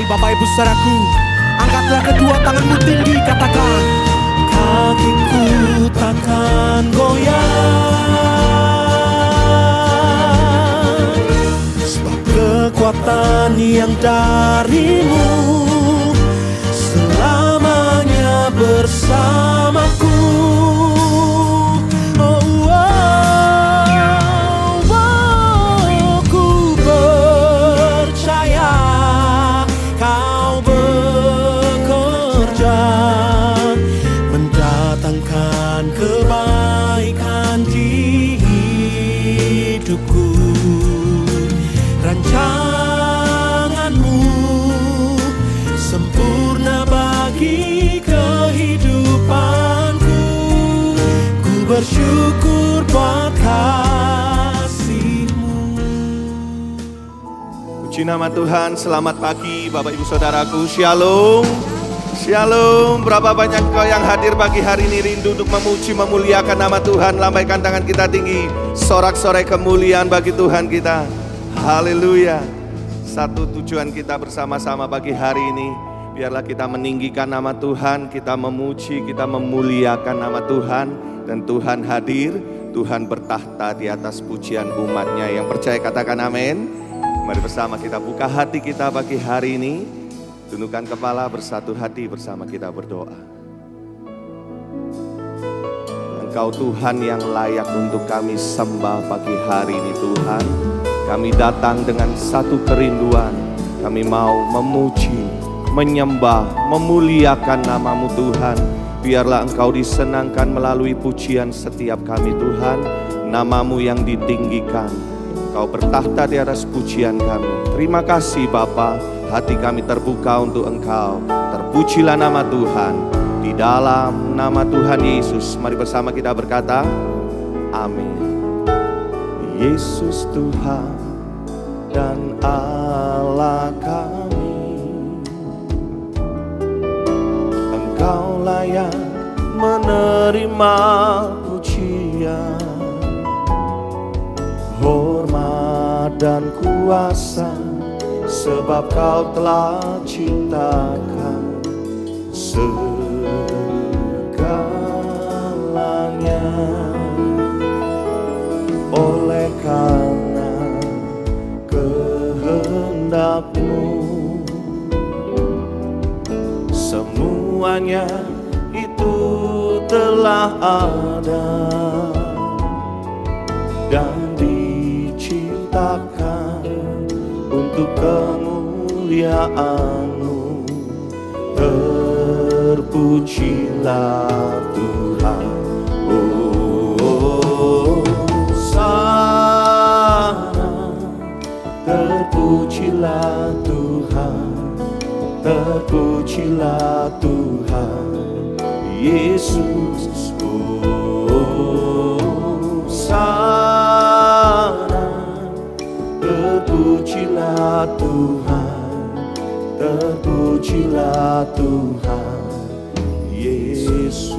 Mari Bapak Ibu Saudaraku, angkatlah kedua tanganmu tinggi, katakan, kakiku takkan goyah, sebab kekuatan yang darimu selamanya bersamaku. Ku percaya kau bekerja mendatangkan kebaikan di hidupku. Rancanganmu sempurna bagi kehidupanku. Ku bersyukur buat kasih-Mu. Puji nama Tuhan. Selamat pagi Bapak Ibu Saudaraku. Shalom. Shalom. Berapa banyak kau yang hadir pagi hari ini rindu untuk memuji, memuliakan nama Tuhan. Lambaikan tangan kita tinggi, sorak-sorai kemuliaan bagi Tuhan kita. Haleluya. Satu tujuan kita bersama-sama pagi hari ini, biarlah kita meninggikan nama Tuhan, kita memuji, kita memuliakan nama Tuhan. Dan Tuhan hadir, Tuhan bertahta di atas pujian umatnya. Yang percaya katakan amin. Mari bersama kita buka hati kita pagi hari ini, tundukkan kepala, bersatu hati bersama kita berdoa. Engkau Tuhan yang layak untuk kami sembah pagi hari ini Tuhan. Kami datang dengan satu kerinduan, kami mau memuji, menyembah, memuliakan nama-Mu Tuhan. Biarlah Engkau disenangkan melalui pujian setiap kami Tuhan. Nama-Mu yang ditinggikan, Engkau bertahta di atas pujian kami. Terima kasih Bapa, hati kami terbuka untuk Engkau. Terpujilah nama Tuhan. Di dalam nama Tuhan Yesus, mari bersama kita berkata, amin. Yesus Tuhan dan Allah kami, Engkau layak menerima pujian, hormat dan kuasa, sebab Kau telah ciptakan segalanya. Oleh karena kehendak-Mu, semuanya itu telah ada dan diciptakan untuk kemuliaan-Mu. Terpujilah Tuhan. Terpujilah Tuhan, terpujilah Tuhan Yesus. Sana, terpujilah Tuhan, terpujilah Tuhan Yesus.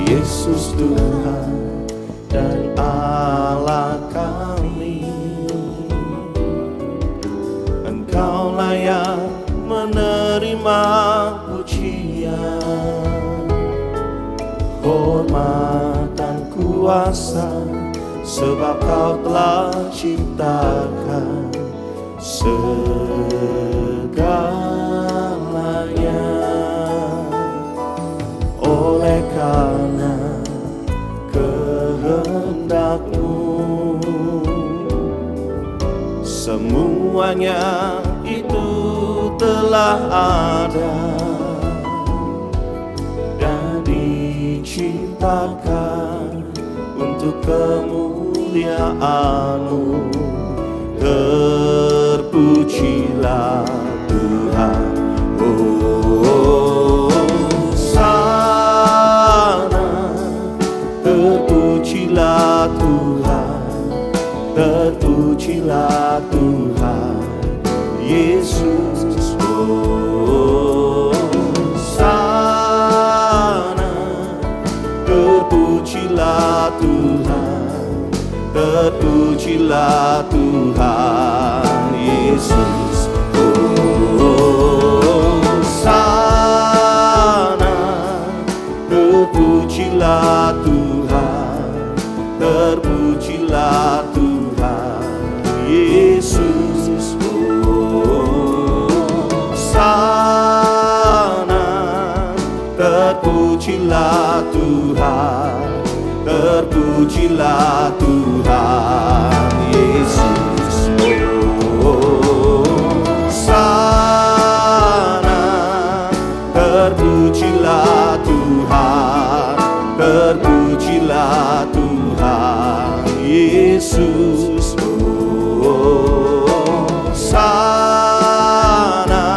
Yesus Tuhan dan Allah kami, Engkau layak menerima pujian, hormat dan kuasa, sebab Kau telah ciptakan segalanya. Oleh karena kehendak-Mu, semuanya itu telah ada dan diciptakan untuk kemuliaan-Mu. Terpujilah Tuhan. Terpujilah Tuhan, terpujilah Tuhan Yesus. Sana, terpujilah Tuhan, terpujilah Tuhan Yesus. Hosana, terpujilah Tuhan, terpujilah Tuhan Yesus. Hosana, terpujilah Tuhan, terpujilah Tuhan Yesus. Hosana, terpujilah Tuhan, terpujilah Tuhan Yesus. Hosana,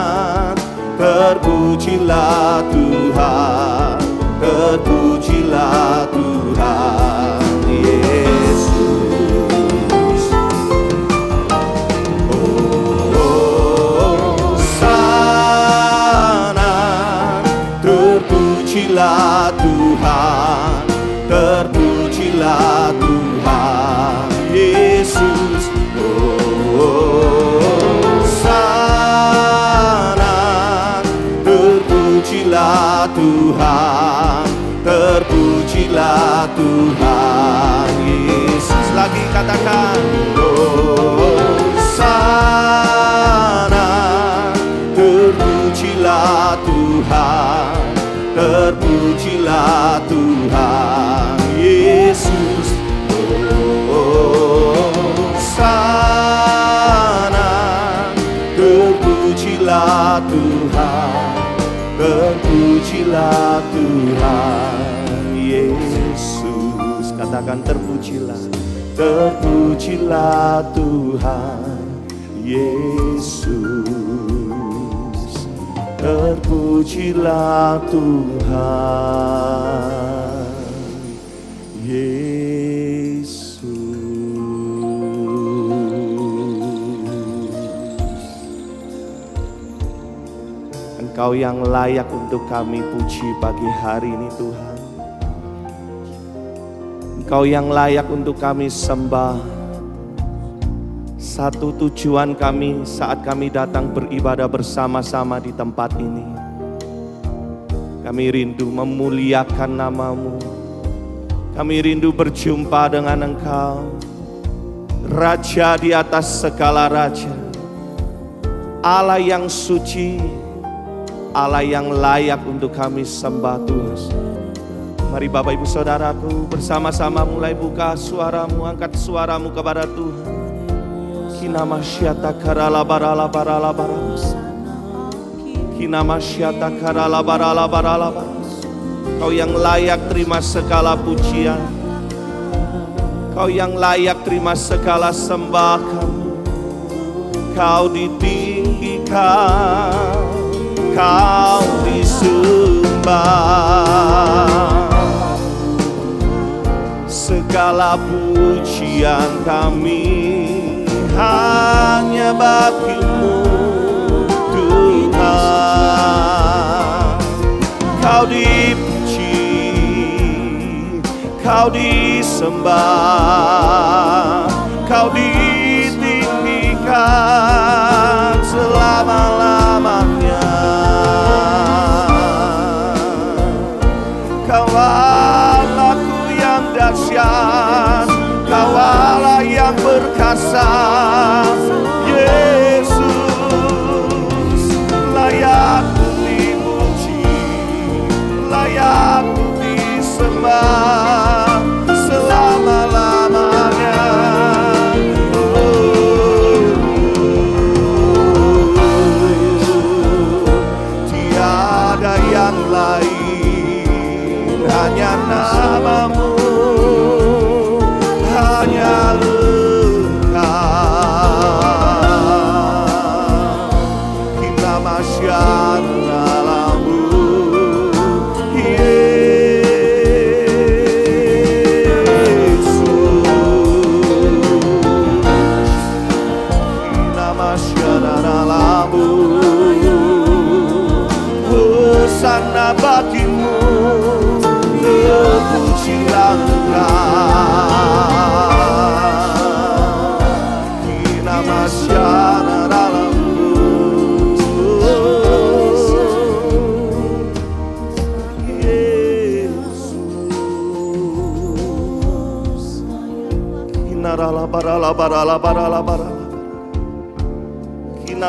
terpujilah Tuhan, terpujilah Tuhan Yesus. Hosana, terpujilah Tuhan, terpujilah Tuhan Yesus. Hosana, terpujilah Tuhan, terpujilah Tuhan Yesus. Lagi katakan, Hosana, terpujilah Tuhan, terpujilah Tuhan Yesus. Hosana, terpujilah Tuhan, terpujilah Tuhan Yesus. Katakan terpujilah, terpujilah Tuhan Yesus, terpujilah Tuhan Yesus. Engkau yang layak untuk kami puji pagi hari ini Tuhan. Engkau yang layak untuk kami sembah. Satu tujuan kami saat kami datang beribadah bersama-sama di tempat ini, kami rindu memuliakan nama-Mu. Kami rindu berjumpa dengan Engkau, Raja di atas segala raja, Allah yang suci, Allah yang layak untuk kami sembah Tuhan. Mari Bapak Ibu Saudaraku bersama-sama mulai buka suaramu, angkat suaramu kepada Tuhan. Kinamasyata karala barala barala barala, kinamasyata karala barala barala barala. Kau yang layak terima segala pujian, Kau yang layak terima segala sembah kami. Kau ditinggikan, Kau disembah. Segala pujian kami hanya bagi-Mu Tuhan. Kau dipuji, Kau disembah, Kau ditinggikan selama-lamanya. Kau Allahku yang dahsyat, Kau Allah yang perkasa. Yesus layak dipuji, layak disembah selama-lamanya. Tiada yang lain, hanya nama-Mu, hanya Engkau. Kita masyarakat alamu, Yesus. Kita masyarakat alamu, hosana bagi-Mu, terpujilah Engkau.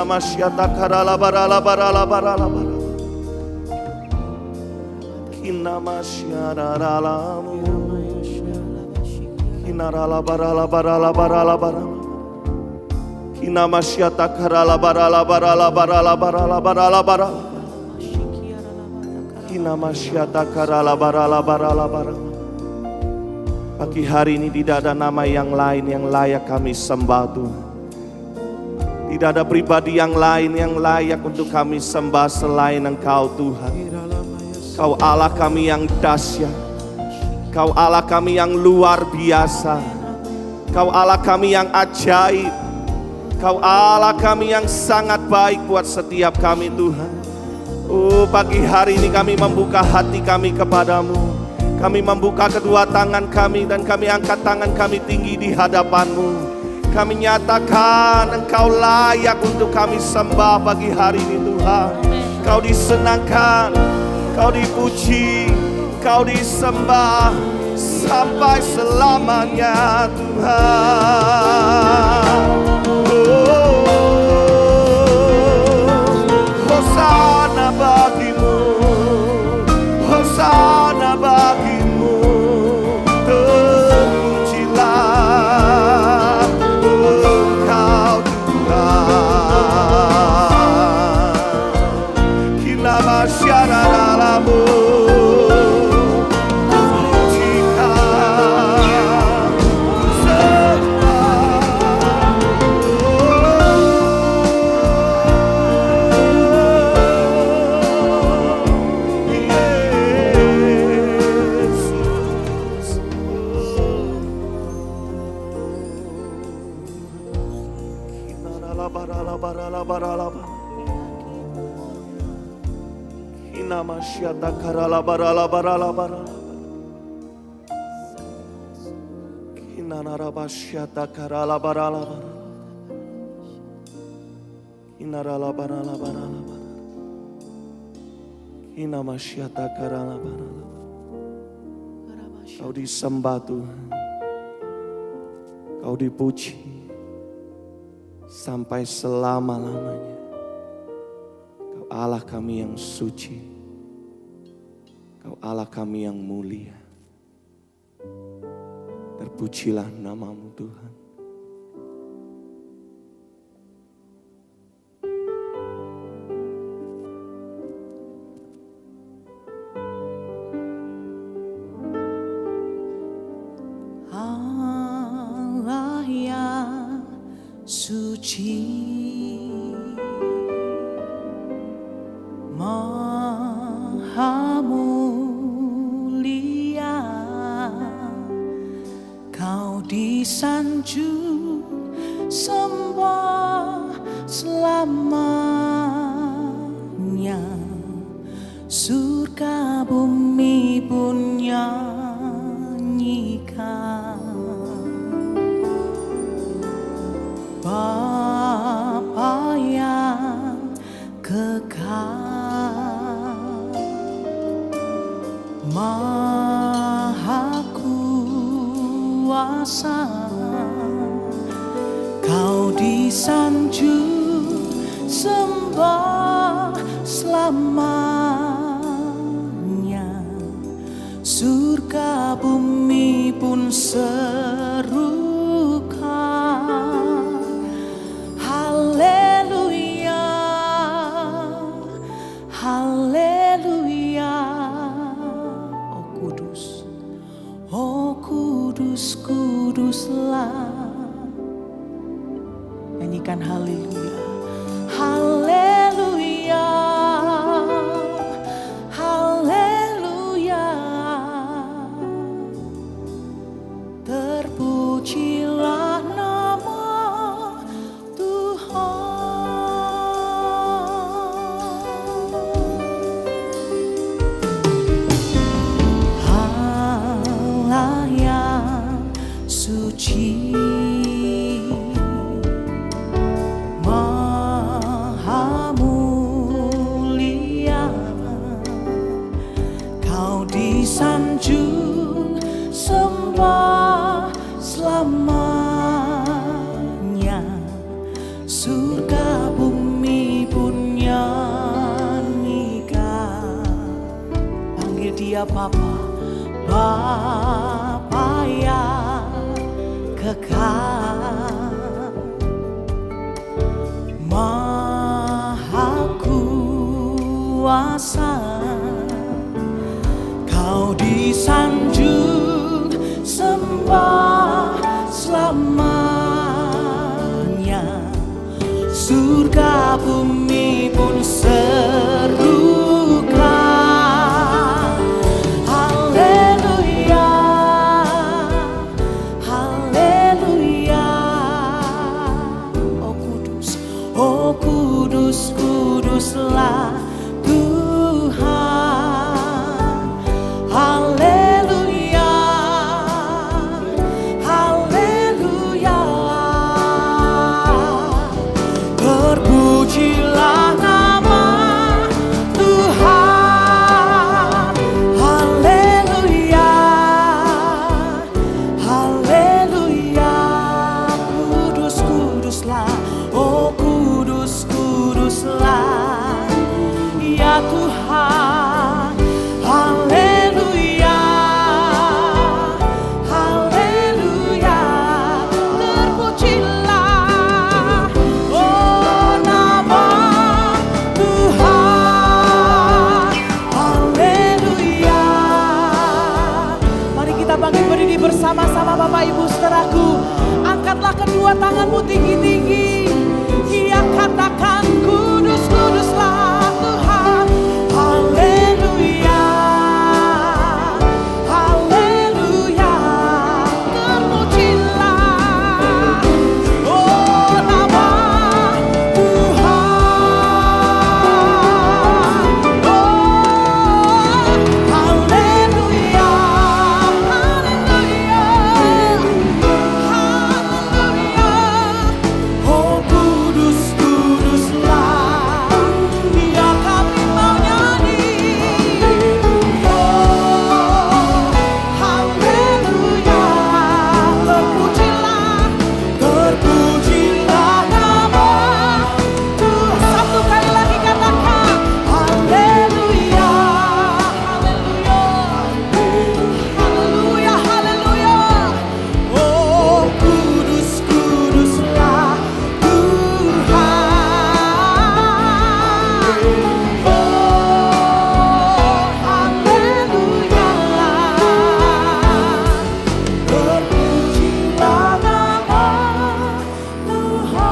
masyata karala barala barala barala barala. Kina masyara ralamu. Kina rala barala barala barala barala. Kina masyata karala barala barala barala barala barala barala. Kina masyata karala barala barala barala. Pagi hari ini tidak ada nama yang lain yang layak kami sembah Tuhan. Tidak ada pribadi yang lain yang layak untuk kami sembah selain Engkau Tuhan. Kau Allah kami yang dahsyat. Kau Allah kami yang luar biasa. Kau Allah kami yang ajaib. Kau Allah kami yang sangat baik buat setiap kami Tuhan. Oh, pagi hari ini kami membuka hati kami kepadamu. Kami membuka kedua tangan kami dan kami angkat tangan kami tinggi di hadapan-Mu. Kami nyatakan Engkau layak untuk kami sembah pagi hari ini Tuhan. Kau disenangkan, Kau dipuji, Kau disembah sampai selamanya Tuhan. Hosana bagimu, Hosana bagimu, terpujilah Engkau Tuhan. Kina masyara dalamu, masyata karala barala barala barala. Kina narabasyata karala barala barala. Kina rala barala barala barala. Kina masyata karala barala. Kau disembah Tuhan. Kau dipuji sampai selama-lamanya. Kau Allah kami yang suci. Kau Allah kami yang mulia. Terpujilah nama-Mu Tuhan. Allah yang suci, Maha mulia, Kau disanjung sembah selamanya. Surga bumi pun nyanyikan. Bapa yang kekal, Maha kuasa, Kau disanjung sembah selamanya. Surga bumi pun serukan. Haleluya, haleluya. Oh kudus, kuduslah. Nyanyikan haleluya, haleluya, haleluya. Terpujilah nama Allah yang suci, Maha mulia, Kau disanjung sembah selamanya. Surga bumi Dia Bapa, Bapa yang kekal, Maha Kuasa. Kau disanjung sembah selamanya, surga bumi pun serukan. Haleluya, haleluya. Oh kudus, kuduslah Tuhan. Haleluya, haleluya. Terpujilah nama Tuhan. Haleluya, haleluya. Kudus, kuduslah, oh kudus, kuduslah ya Tuhan. Haleluya, haleluya. Terpujilah oh nama Tuhan. Haleluya. Mari kita bangkit berdiri bersama-sama Bapak Ibu saudaraku. Angkatlah kedua tanganmu tinggi-tinggi. Ia katakan kudus, kuduslah Tuhan. Haleluya, haleluya. Terpujilah oh nama Tuhan. Oh haleluya, haleluya, haleluya. Oh kudus, kuduslah Dia kami mau nyanyi. Oh haleluya. Terpujilah, terpujilah nama Tuhan. Satu kali lagi katakan haleluya, haleluya, haleluya, haleluya. Oh kudus, kuduslah Tuhan. Oh haleluya. Terpujilah nama Tuhan.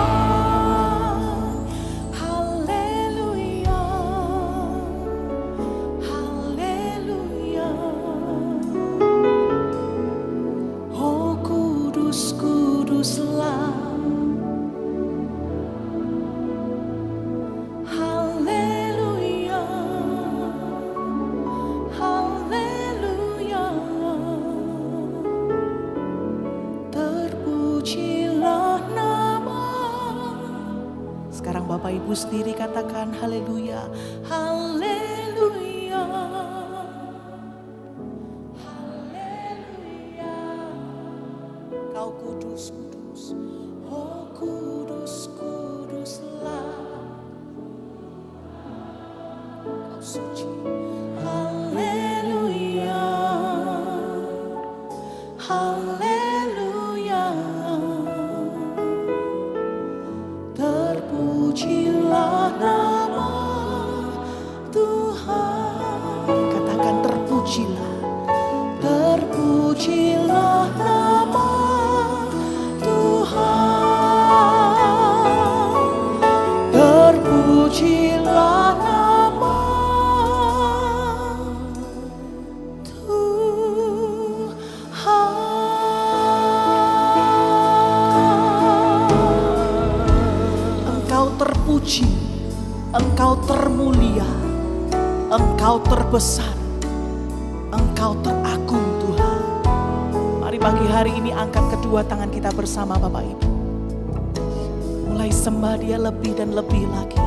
Haleluya, haleluya. Oh kudus, kuduslah. Haleluya, haleluya. Terpujilah nama. Sekarang Bapak Ibu sendiri katakan haleluya, haleluya, haleluya. Kau kudus, kudus, oh kudus, kuduslah Kau suci. Haleluya, haleluya. Terpujilah nama Tuhan. Katakan terpujilah, terpujilah nama Tuhan. Terpujilah nama Engkau terpuji, Engkau termulia, Engkau terbesar, Engkau teragung Tuhan. Mari pagi hari ini angkat kedua tangan kita bersama Bapak Ibu. Mulai sembah Dia lebih dan lebih lagi.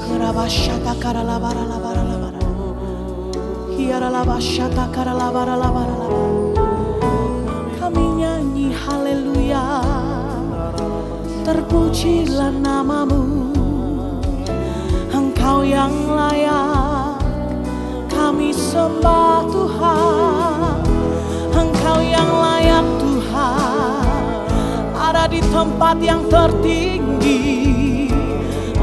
Kerabasyata karalabara labara labara. Hiaralabasyata karalabara labara labara. Kami nyanyi haleluya. Terpujilah namamu, Engkau yang layak kami sembah. tempat yang tertinggi.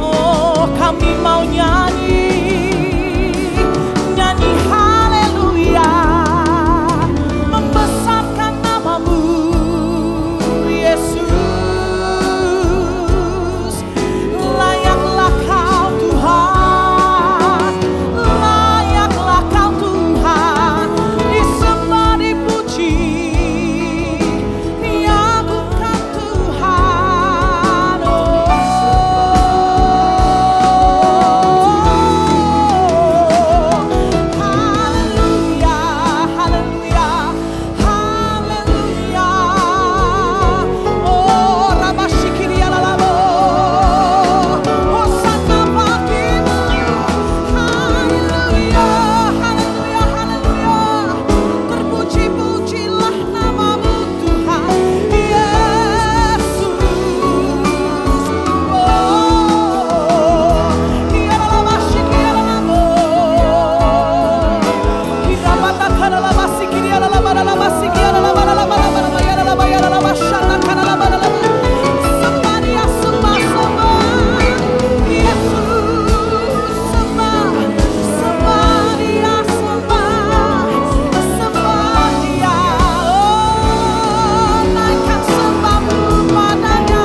Oh, kami mau nyanyi haleluya, membesarkan namamu Yesus. Layaklah kau Tuhan, layaklah kau Tuhan, disembah dipuji, diagungkan Tuhan. Haleluya, haleluya, haleluya. Oh, Rabashikiriya lalabo, Hosanna bagimu. Haleluya, haleluya, haleluya. Terpuji-pujilah namamu Tuhan Yesus. Oh, Dia Rabashikiriya lalabo, Kirabata karalabasikiria lalabarabasikira lalabarabasikira lalabashanda karalabarabara. Somebody sembah, sembah Yesus, sembah, sembah Dia, sembah, sembah Dia. Oh, naikkan sembahmu padanya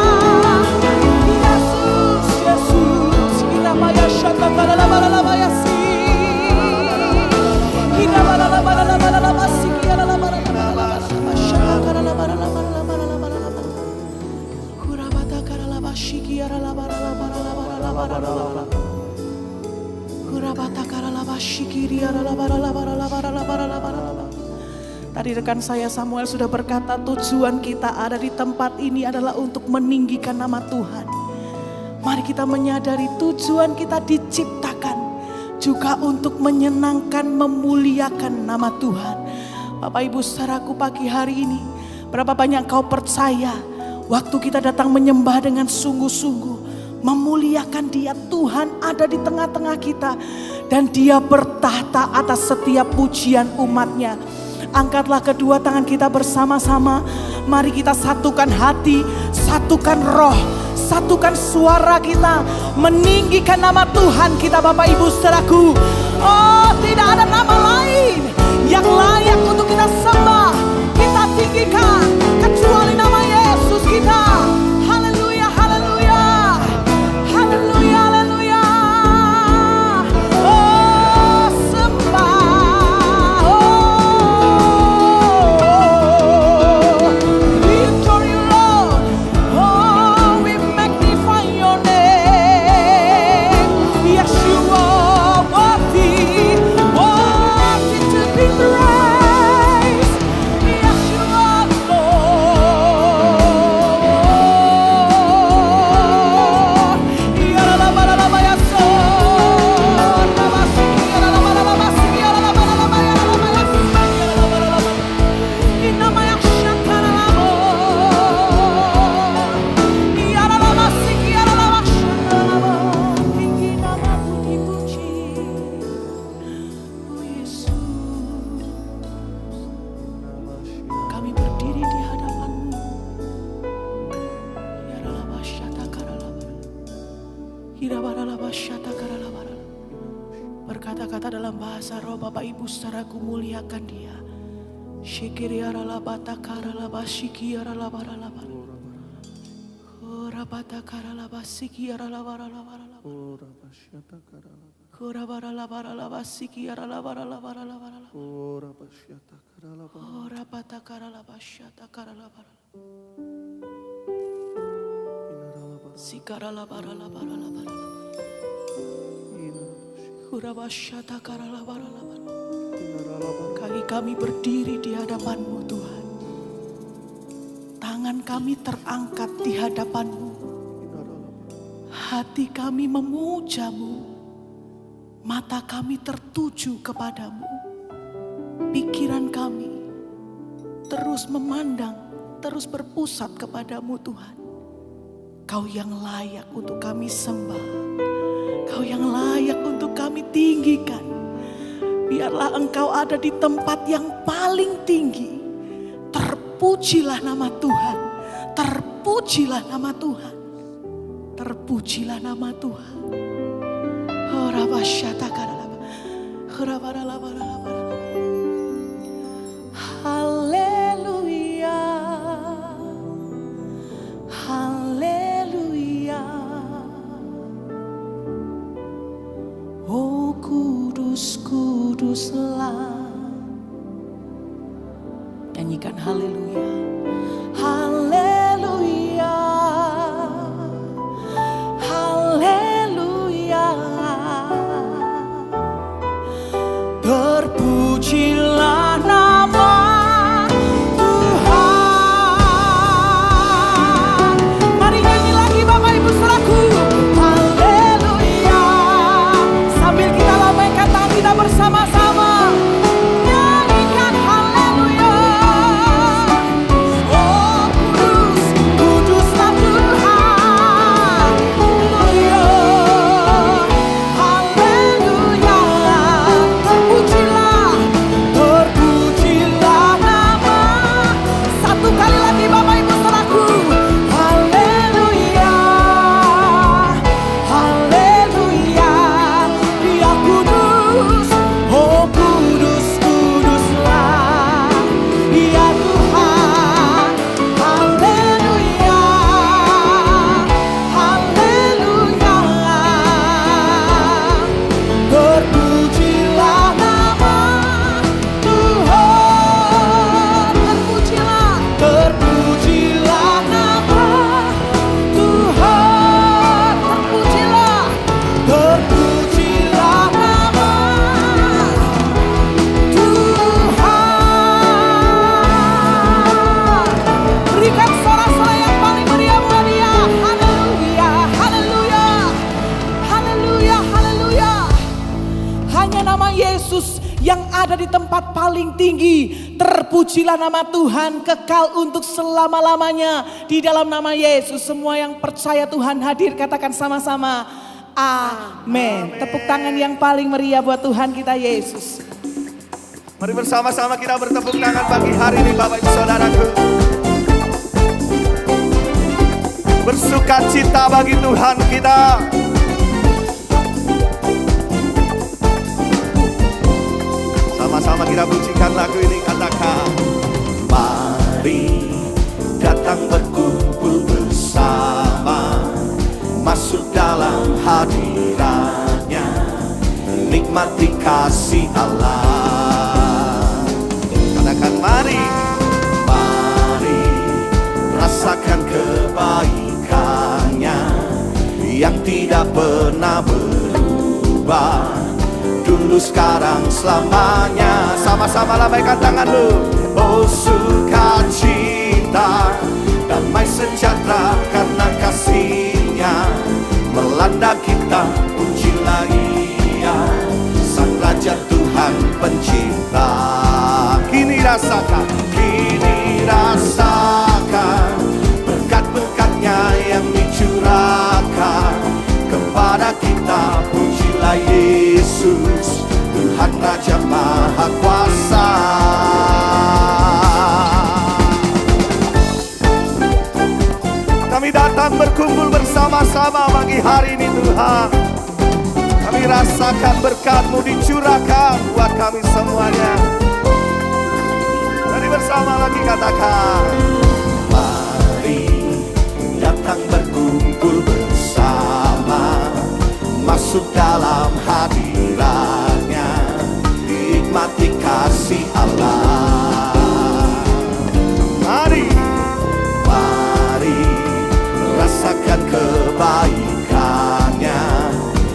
Yesus, Yesus. Kirabaya shanda karalabarabasi, kirabarabarabasikia lalabarabarabashanda karalabarabarabarabara. Kurabata karalabashikia lalabarabarabarabarabara. Kurabata karalabashikiria lalabarabarabarabarabara. Tadi rekan saya Samuel sudah berkata tujuan kita ada di tempat ini adalah untuk meninggikan nama Tuhan. Mari kita menyadari tujuan kita diciptakan juga untuk menyenangkan, memuliakan nama Tuhan. Bapak Ibu saudaraku, pagi hari ini berapa banyak kau percaya waktu kita datang menyembah dengan sungguh-sungguh, memuliakan Dia, Tuhan ada di tengah-tengah kita dan Dia bertahta atas setiap pujian umatnya. Angkatlah kedua tangan kita bersama-sama. Mari kita satukan hati, satukan roh, satukan suara kita, meninggikan nama Tuhan kita Bapak Ibu saudaraku. Oh, tidak ada nama lain yang layak untuk kita sembah, kita tinggikan kecuali nama Yesus kita. Haleluya, haleluya, haleluya, haleluya. Oh, sembah, oh, victory Lord. Oh, we magnify your name. Yes, you are worthy, worthy to be praised. Yes, you are Lord. Yaralabaralabaya son, rabasiki, yaralabaralabasiki, yaralabaralabaya, inamaya shakaralabo, yaralabasiki, yaralabashakaralabo, tinggi namamu dipuji. Oh Yesus, kami berdiri di hadapan-Mu. Yaralabasyatakaralaba, hirabaralabasyatakaralabara. Berkata-kata dalam bahasa roh Bapak Ibu saudaraku, muliakan Dia. Shikiriaralabatakaralabasikiaralabaralaba. Korabatakaralabasikiaralabaralabaralaba. Korabaralabaralabasikiaralabaralabaralaba. Korabatakaralabasyatakaralabara. Sikaralabaralabaralaba. Kurabasyatakaralabaralaba. Kami berdiri di hadapan-Mu Tuhan. Tangan kami terangkat di hadapan-Mu. Hati kami memuja-Mu. Mata kami tertuju kepadamu. Pikiran kami terus memandang, terus berpusat kepadamu Tuhan. Kau yang layak untuk kami sembah. Kau yang layak untuk kami tinggikan. Biarlah Engkau ada di tempat yang paling tinggi. Terpujilah nama Tuhan. Terpujilah Terpujilah nama Tuhan. Terpujilah nama Tuhan. Haleluya. Haleluya. Oh kudus, kuduslah. Nyanyikan haleluya. Haleluya. Haleluya. Terpujilah nama Tuhan. Mari nyanyi lagi Bapak Ibu Saudaraku. Haleluya. Sambil kita lambaikan tangan kita bersama-sama. Nyanyikan haleluya. Oh kudus, kuduslah Tuhan. Haleluya. Haleluya. Terpujilah, terpujilah nama. Satu kali lagi Bapak Ibu Saudaraku. Haleluya. Haleluya. Dia kudus. Oh kudus, kuduslah. Dia Tuhan. Haleluya. Haleluya. Terpujilah nama Tuhan. Terpujilah, terpujilah nama Tuhan. Terpujilah, terpujilah nama Tuhan. Berikan sorak-sorai yang paling meriah buat Dia. Haleluya, haleluya, haleluya, haleluya. Hanya nama Yesus yang ada di tempat paling tinggi. Terpujilah nama Tuhan kekal untuk selama-lamanya. Di dalam nama Yesus semua yang percaya Tuhan hadir, katakan sama-sama amin. Tepuk tangan yang paling meriah buat Tuhan kita Yesus. Mari bersama-sama kita bertepuk tangan pagi hari ini Bapak Ibu Saudaraku. Bersuka cita bagi Tuhan kita. Sama-sama kita pujikan lagu ini, katakan. Mari datang berkumpul bersama, masuk dalam hadirat-Nya, nikmati kasih Allah. Katakan mari, mari rasakan kebaikan-Nya yang tidak pernah berubah, dulu sekarang selamanya. Sama-sama lambaikan tangan lu. Oh sukacita, damai sejahtera karena kasih-Nya melanda kita. Pujilah Ia, Sang Raja Tuhan Pencipta. Kini rasakan, kini rasakan berkat-berkat-Nya yang dicurahkan kepada kita. Pujilah Yesus, Tuhan Raja Maha Kuasa. Kami datang berkumpul bersama-sama pagi hari ini Tuhan. Kami rasakan berkat-Mu dicurahkan buat kami semuanya. Mari bersama lagi katakan. Mari datang berkumpul bersama, masuk dalam hadirat-Nya, nikmati kasih Allah. Mari, mari rasakan kebaikan-Nya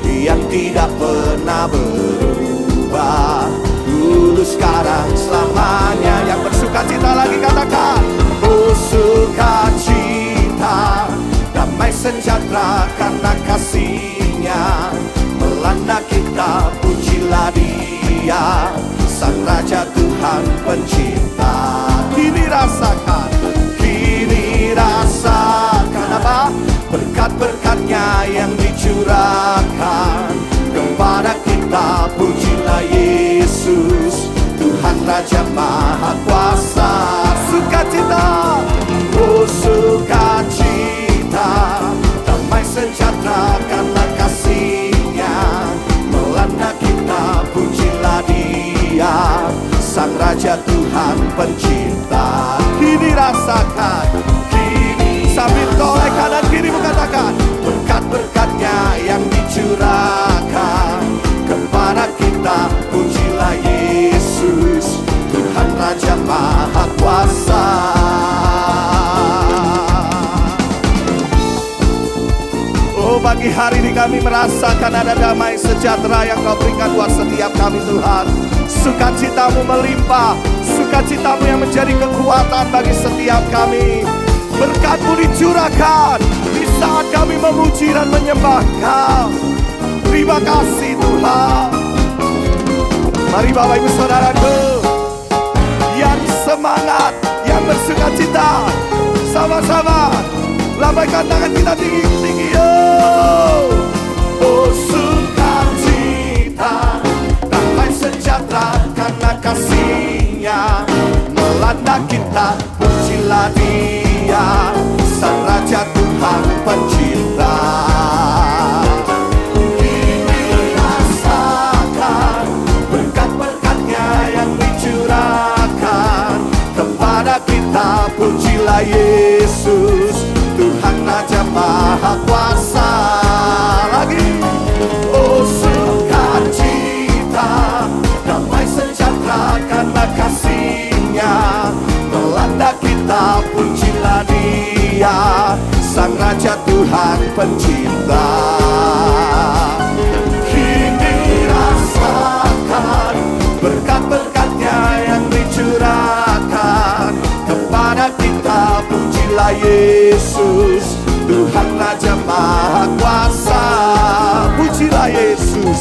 yang tidak pernah berubah, dulu sekarang selamanya. Yang bersuka cita lagi katakan. Oh sukacita, damai sejahtera karena kasih-Nya melanda kita. Pujilah Dia, Sang Raja Tuhan Pencipta. Kini rasakan, kini rasakan apa? Berkat-berkat-Nya yang dicurahkan kepada kita. Pujilah Yesus, Tuhan Raja Maha Kuasa. Sukacita, oh sukacita, Raja Tuhan pencipta. Kini rasakan, kini sambil toleh kanan kirimu katakan, berkat-berkatnya yang dicurahkan kepada kita. Pujilah Yesus, Tuhan Raja Maha Kuasa. Oh, pagi hari ini kami merasakan ada damai sejahtera yang Kau berikan buat setiap kami Tuhan. Sukacitamu melimpah, sukacitamu yang menjadi kekuatan bagi setiap kami. Berkat-Mu dicurahkan di saat kami memuji dan menyembah Kau. Terima kasih Tuhan. Mari Bapak Ibu Saudaraku yang semangat, yang bersukacita, sama-sama lambaikan tangan kita tinggi-tinggi. Oh sukacita, damai sejahtera karena kasih-Nya melanda kita. Pujilah Dia, Sang Raja Tuhan pencipta. Kini rasakan berkat-berkat-Nya yang dicurahkan kepada kita. Pujilah Yesus, Tuhan Raja Maha Kuasa. Lagi, oh sukacita, damai sejahtera karena kasih-Nya melanda kita. Pujilah Dia, Sang Raja Tuhan pencipta. Kini rasakan berkat-berkat-Nya yang dicurahkan kepada kita. Pujilah Yesus, Tuhan Raja Maha Kuasa. Pujilah Yesus,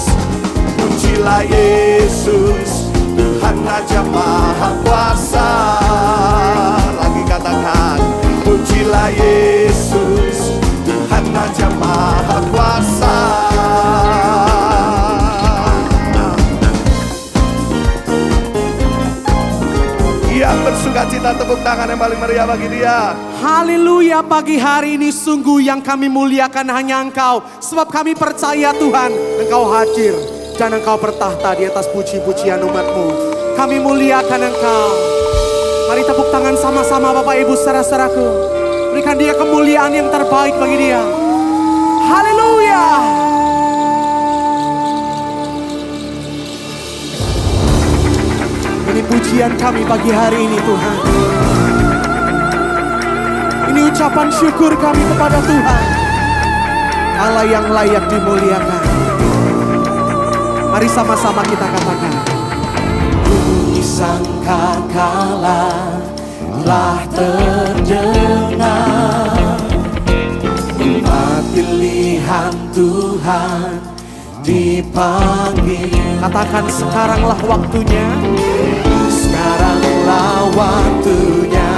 pujilah Yesus, Tuhan Raja Maha Kuasa. Lagi katakan, pujilah Yesus, Tuhan Raja Maha Kuasa. Yang bersukacita tepuk tangan yang paling meriah bagi Dia. Haleluya, pagi hari ini sungguh yang kami muliakan hanya Engkau. Sebab kami percaya Tuhan, Engkau hadir dan Engkau bertahta di atas puji-pujian umat-Mu. Kami muliakan Engkau. Mari tepuk tangan sama-sama Bapak Ibu saudara-saudaraku. Berikan Dia kemuliaan yang terbaik bagi Dia. Haleluya. Ini pujian kami pagi hari ini Tuhan. Ini ucapan syukur kami kepada Tuhan, Allah yang layak dimuliakan. Mari sama-sama kita katakan, bunyi sangkakala telah terdengar, umat pilihan Tuhan dipanggil. Katakan, sekaranglah waktunya, sekaranglah waktunya.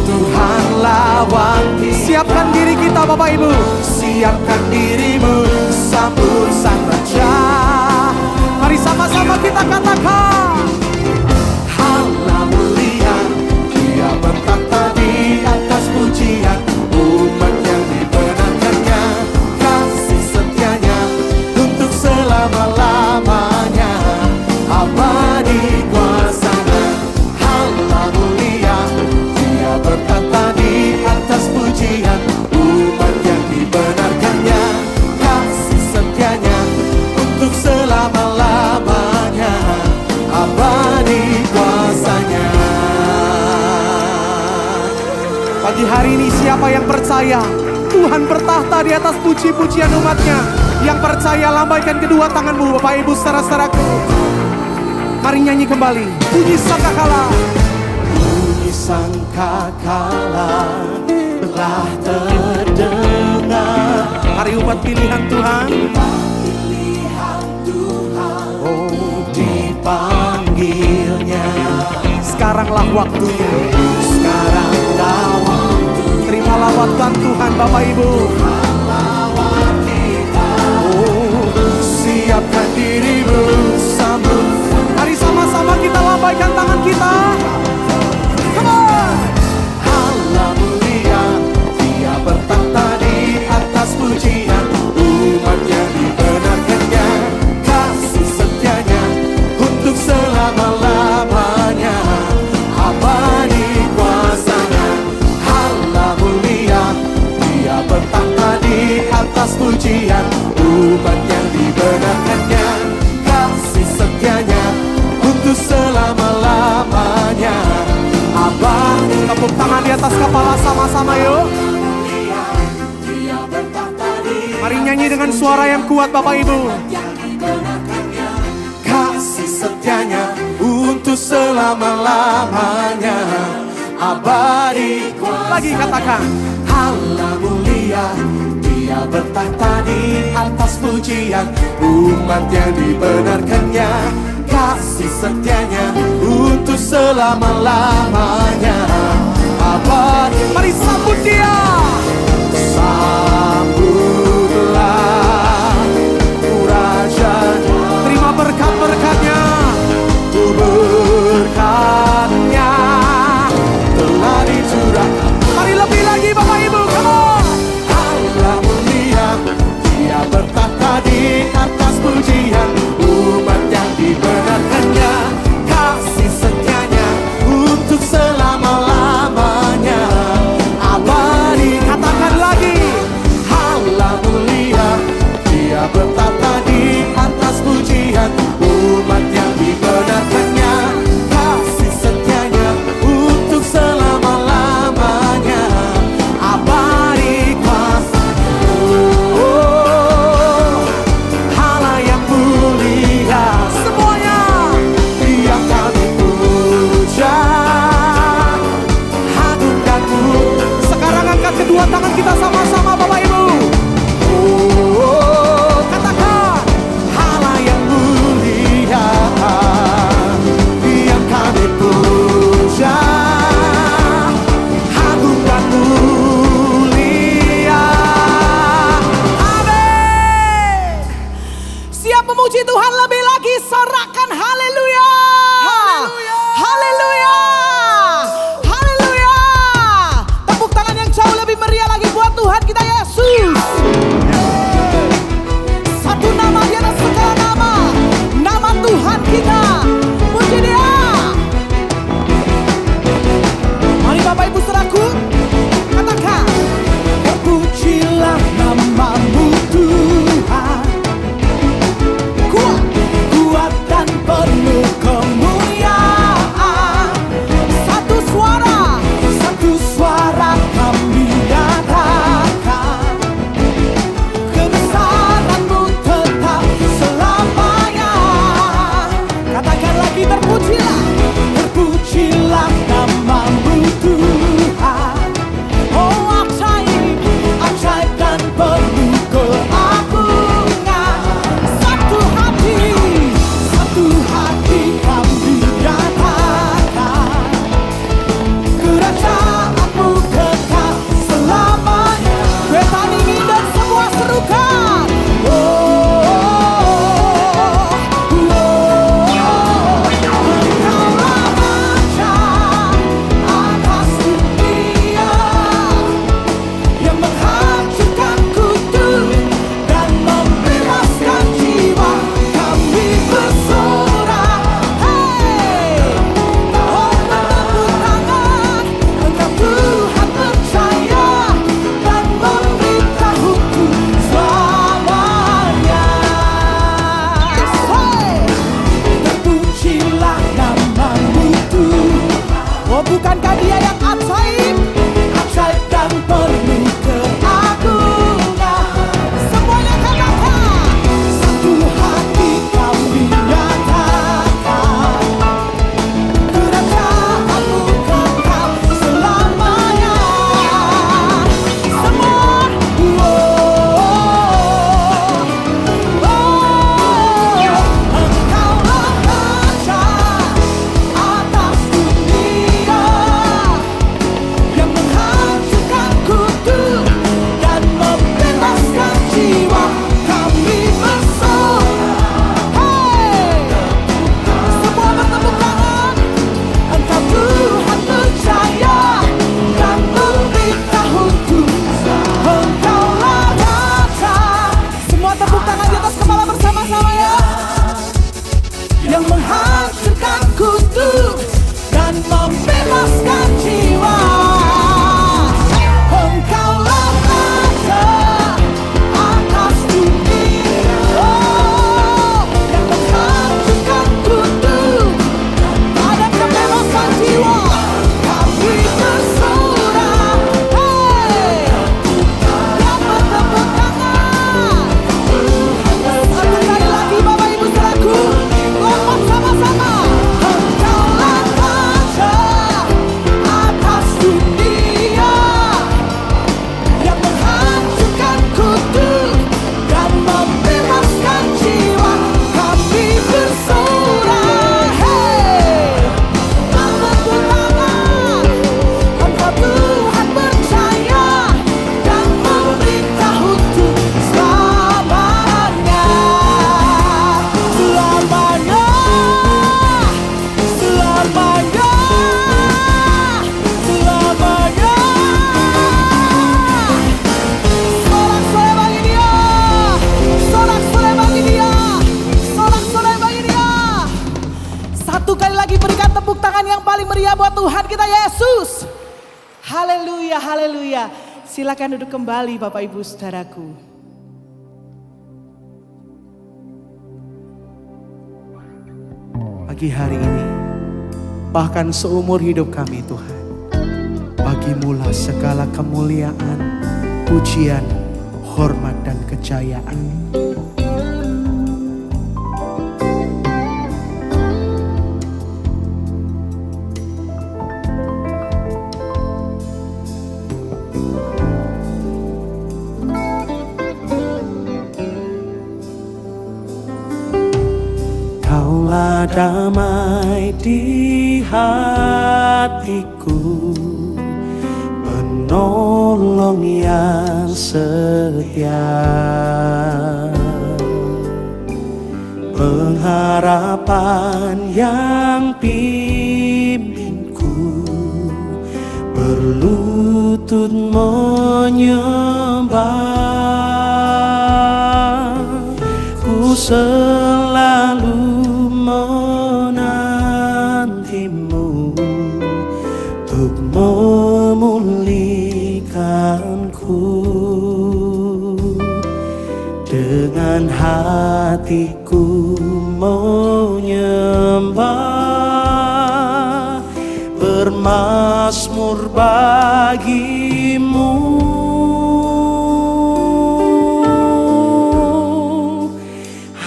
Tuhanlah waktu. Siapkan diri kita Bapak Ibu, siapkan dirimu, sambut Sang Raja. Mari sama-sama kita katakan, Allah mulia, Dia bertata di atas pujian. Umat yang dibenarkannya, kasih setianya untuk selama-lamanya. Abadi kuasanya, Allah mulia, Dia bertata di atas pujian. Umat yang dibenarkannya, kasih setianya untuk selama-lamanya. Abadi kuasanya. Pagi hari ini siapa yang percaya Tuhan bertahta di atas puji-pujian umatnya? Yang percaya lambaikan kedua tanganmu Bapak Ibu saudara-saudaraku. Mari nyanyi kembali, bunyi sangkakala. Bunyi sangkakala telah terdengar. Mari umat pilihan Tuhan, oh dipanggilnya. Sekaranglah waktunya, sekaranglah waktu. Terimalah waktuan Tuhan Bapak Ibu. Oh, siapkan dirimu, sambut. Mari sama-sama kita lambaikan tangan kita. Come on. Allah mulia, Dia bertahta di atas pujian. Umat yang dibenarkannya, kasih setianya untuk selama-lamanya. kepala sama-sama yuk. Mari nyanyi dengan suara yang kuat Bapak Ibu. Kasih setianya untuk selama-lamanya, abadi kuasa. Lagi katakan, Allah mulia, Dia bertahta di atas pujian, umat yang dibenarkannya. Kasih setianya untuk selama-lamanya, abadi. mari sambut Dia. Sambutlah Raja, Terima berkat-berkatnya. berkatnya telah dicurahkan. Mari lebih lagi Bapak Ibu, come on. Allah mulia, Dia bertahta di atas pujian, umat yang dibenarkannya. Kasih setianya untuk selama-lamanya, abadi. Katakan lagi. Allah mulia, Dia bertahta di atas pujian, umat yang dibenarkannya. Kasih setianya untuk selama-lamanya, abadi kuasa-Nya. Oh, Allah yang mulia, Semuanya. yang kami puja, agung dan mulia. Sekarang angkat kedua tangan kita sama-sama Bapak Ibu. Oh, Katakan. Allah yang mulia, yang kami puja, agung dan mulia. Amin. Siap memuji Tuhan lebih lagi, sorakan haleluya. Haleluya. Haleluya. Tepuk tangan yang jauh lebih meriah lagi buat Tuhan kita Yesus. Satu nama di atas segala nama, nama Tuhan kita. Puji Dia. Mari Bapak Ibu saudaraku, katakan. Terpujilah namamu Tuhan, Kuat. kuat dan penuh kemuliaan. Satu suara. Satu suara kami nyatakan, kebesaranmu tetap selamanya. Katakan lagi, terpujilah. Terpujilah namamu Tuhan, oh ajaib, ajaib dan penuh keagungan. Satu hati kami nyatakan, kerajaanmu kekal selamanya. Betani dan semua serukan. Engkaulah Raja atas dunia, yang menghancurkan kudus dan membebaskan jiwa. Kami bersorak, hey, mohon bertepuk tangan. Engkau Tuhan percaya dan memberitahuku selamanya. Hey. Terpujilah namamu Tuhan, Oh, bukankah Dia yang ajaib? ajaib dan penuh keagungan. Semuanya katakan. Satu hati kami nyatakan, kerajaanmu kekal selamanya. Semua. Engkaulah Raja atas dunia, yang menghancurkan kudus dan membebaskan jiwa. Kami bersorak, Hey. Semua bertepuk tangan. Engkau Tuhan percaya dan memberitahuku, Engkaulah Raja Semua tepuk tangan di atas kepala bersama-sama ya. yang menghancurkan kudus dan membebaskan jiwa. Engkaulah Raja atas dunia, oh, yang menghancurkan kudus Ada kebebasan jiwa. Kami bersorak, Satu kali lagi berikan tepuk tangan yang paling meriah buat Tuhan kita Yesus. Haleluya, haleluya. Silakan duduk kembali Bapak Ibu Saudaraku. Pagi hari ini, bahkan seumur hidup kami Tuhan, bagimulah segala kemuliaan, pujian, hormat dan kejayaan. Kaulah damai di hatiku, penolong yang setia, pengharapan yang pimpinku, berlutut menyembah. Ku selalu menantimu untuk memulihkanku. Dengan hatiku menyembah, bermazmur bagimu.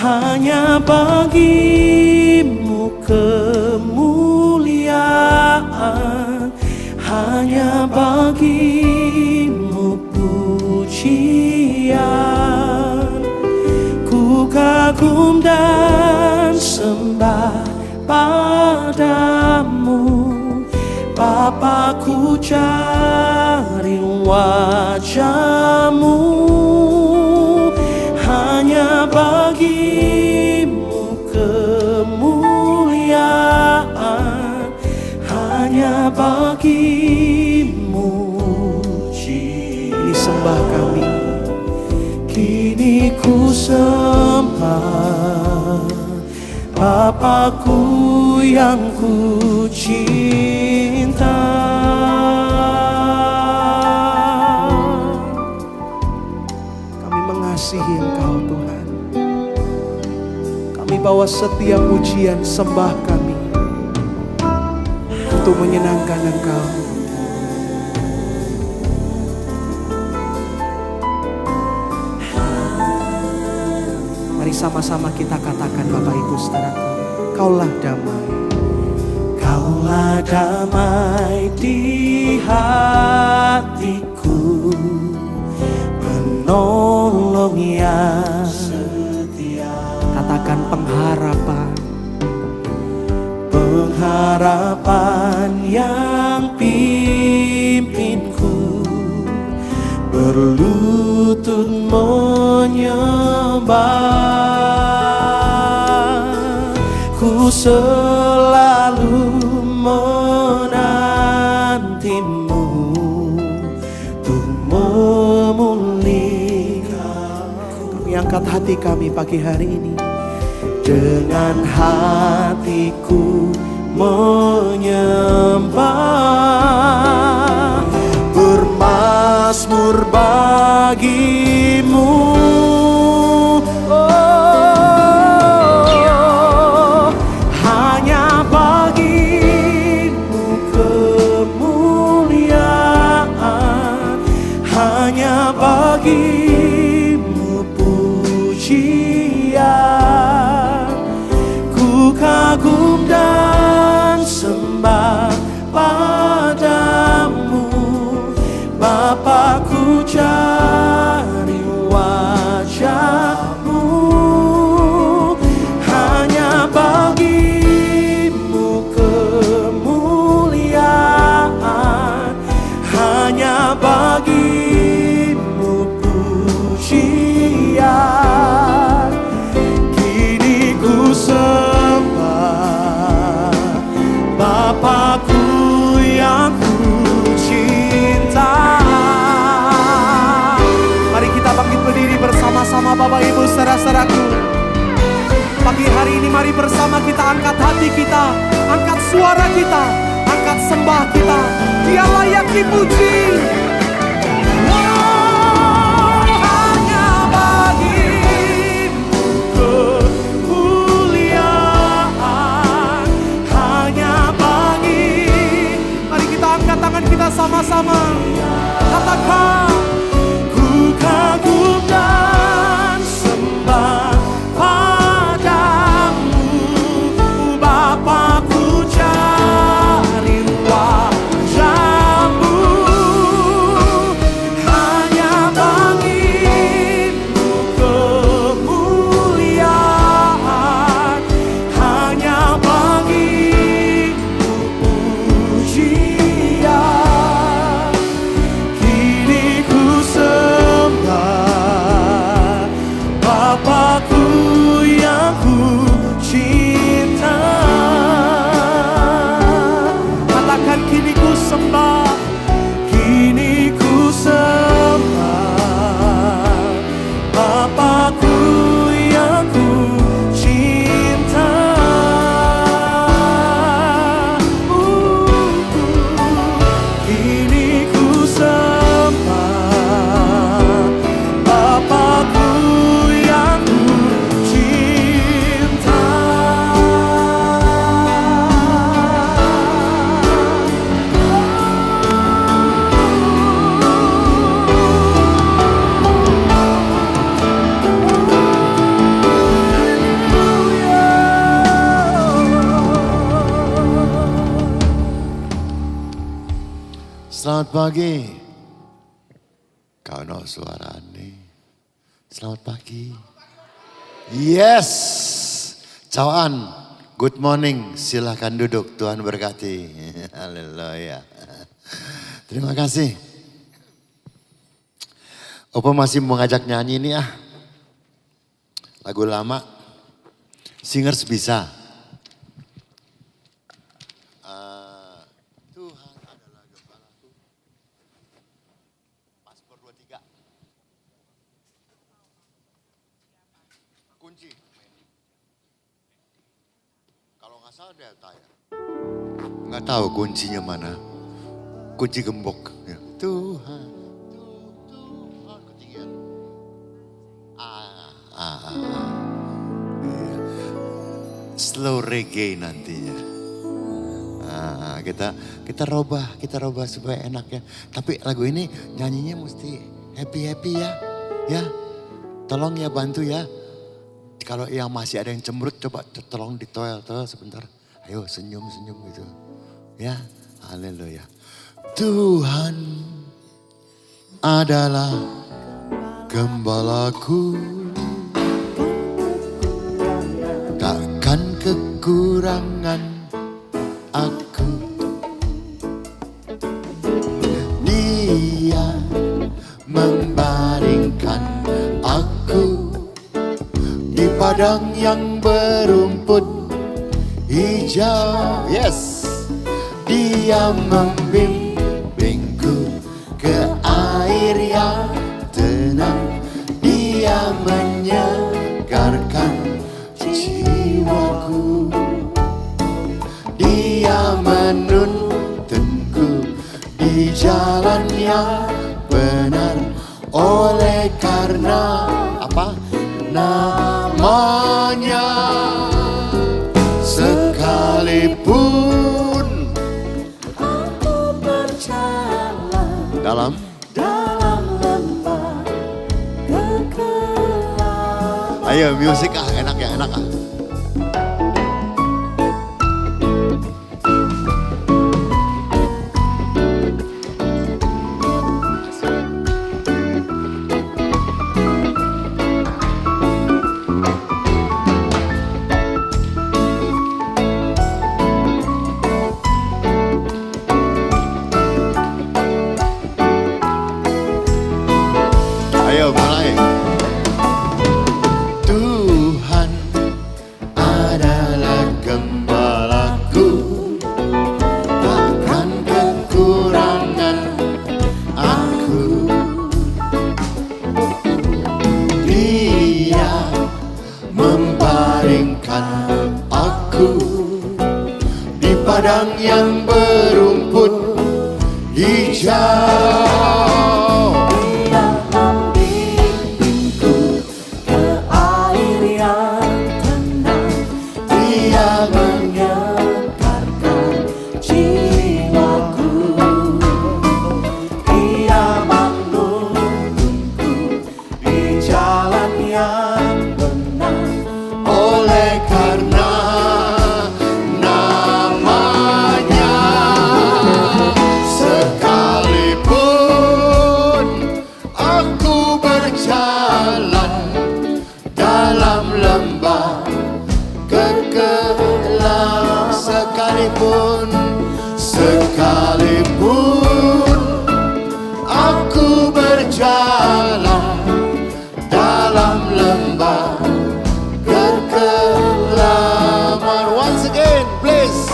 Hanya bagimu kemuliaan, hanya bagimu pujian. Ku kagum dan sembah padamu, Bapa, ku cari wajahmu. Hanya bagimu kemuliaan, hanya bagimu ini sembah kami. Kini ku sembah Bapakku yang ku cinta. Kami mengasihi Engkau Tuhan. Kami bawa setiap pujian sembah kami untuk menyenangkan Engkau. Mari sama-sama kita katakan Bapak Ibu Saudaraku, Kaulah damai. Kaulah damai di hatiku, penolong yang setia. Katakan pengharapan, pengharapan yang pimpinku, berlutut menyembah. Ku selalu menantimu untuk memulihkanku. Kami angkat hati kami pagi hari ini, dengan hatiku menyembah, bermazmur bagimu. Hanya bagimu kemuliaan, hanya bagimu pujian. Ku kagum dan sembah padamu, Bapa, ku cari wajahmu. Hanya bagimu kemuliaan, hanya bagimu pujian. Kini ku sembah Bapakku yang ku cinta. Mari kita bangkit berdiri bersama-sama Bapak Ibu saudara-saudaraku. Pagi hari ini mari bersama kita angkat hati kita, angkat suara kita, angkat sembah kita. Dia layak dipuji. Hanya bagimu kemuliaan, hanya bagi. Mari kita angkat tangan kita sama-sama. Katakan, ku kagum dan sembah padamu, Bapa, ku cari wajahmu. Hanya bagimu kemuliaan, hanya bagimu pujian. Kini ku sembah Bapakku yang ku cinta. Katakan, kini ku sembah, kini ku sembah Bapakku yang ku cinta. Kini ku sembah Bapakku yang ku cinta. Selamat pagi. Kau no suara nih. Selamat pagi. Yes. Cawaan. Good morning. Silahkan duduk. Tuhan berkati. Haleluya. Terima kasih. Opa masih mau ngajak nyanyi nih ah. Lagu lama. Singers bisa. Tuhan adalah gembalaku. Paspor 23. Kunci. Kalau nggak salah Delta ya. Nggak tahu kuncinya mana. Kunci gembok. Ya. Tuhan. Tuhan ketinggian. Iya. Slow reggae nantinya. Kita robah supaya enak ya. Tapi lagu ini nyanyinya mesti happy ya. Ya, tolong ya bantu ya. Kalau yang masih ada yang cemberut coba tolong ditoel sebentar. Ayo senyum gitu. Ya, haleluya. Tuhan adalah gembalaku. Takkan kekurangan aku. Dia membaringkan aku di padang yang berumput hijau. Yes, Dia membimbingku ke air yang tenang. Dia menyegarkan jiwaku. Dia menuntunku di jalan yang benar. Oleh karena apa? Namanya. Sekalipun aku berjalan dalam lembah kegelapan. Ayo musik enak ya, enak ah. Ayo mulai. Tuhan padang yang berumput hijau. Dia membimbingku ke air yang tenang. Dia menyegarkan jiwaku. Dia menuntunku di jalan yang benar. Oleh karena namanya, sekalipun aku berjalan dalam lembah kegelapan, sekalipun aku berjalan dalam lembah kegelapan. Once again, please.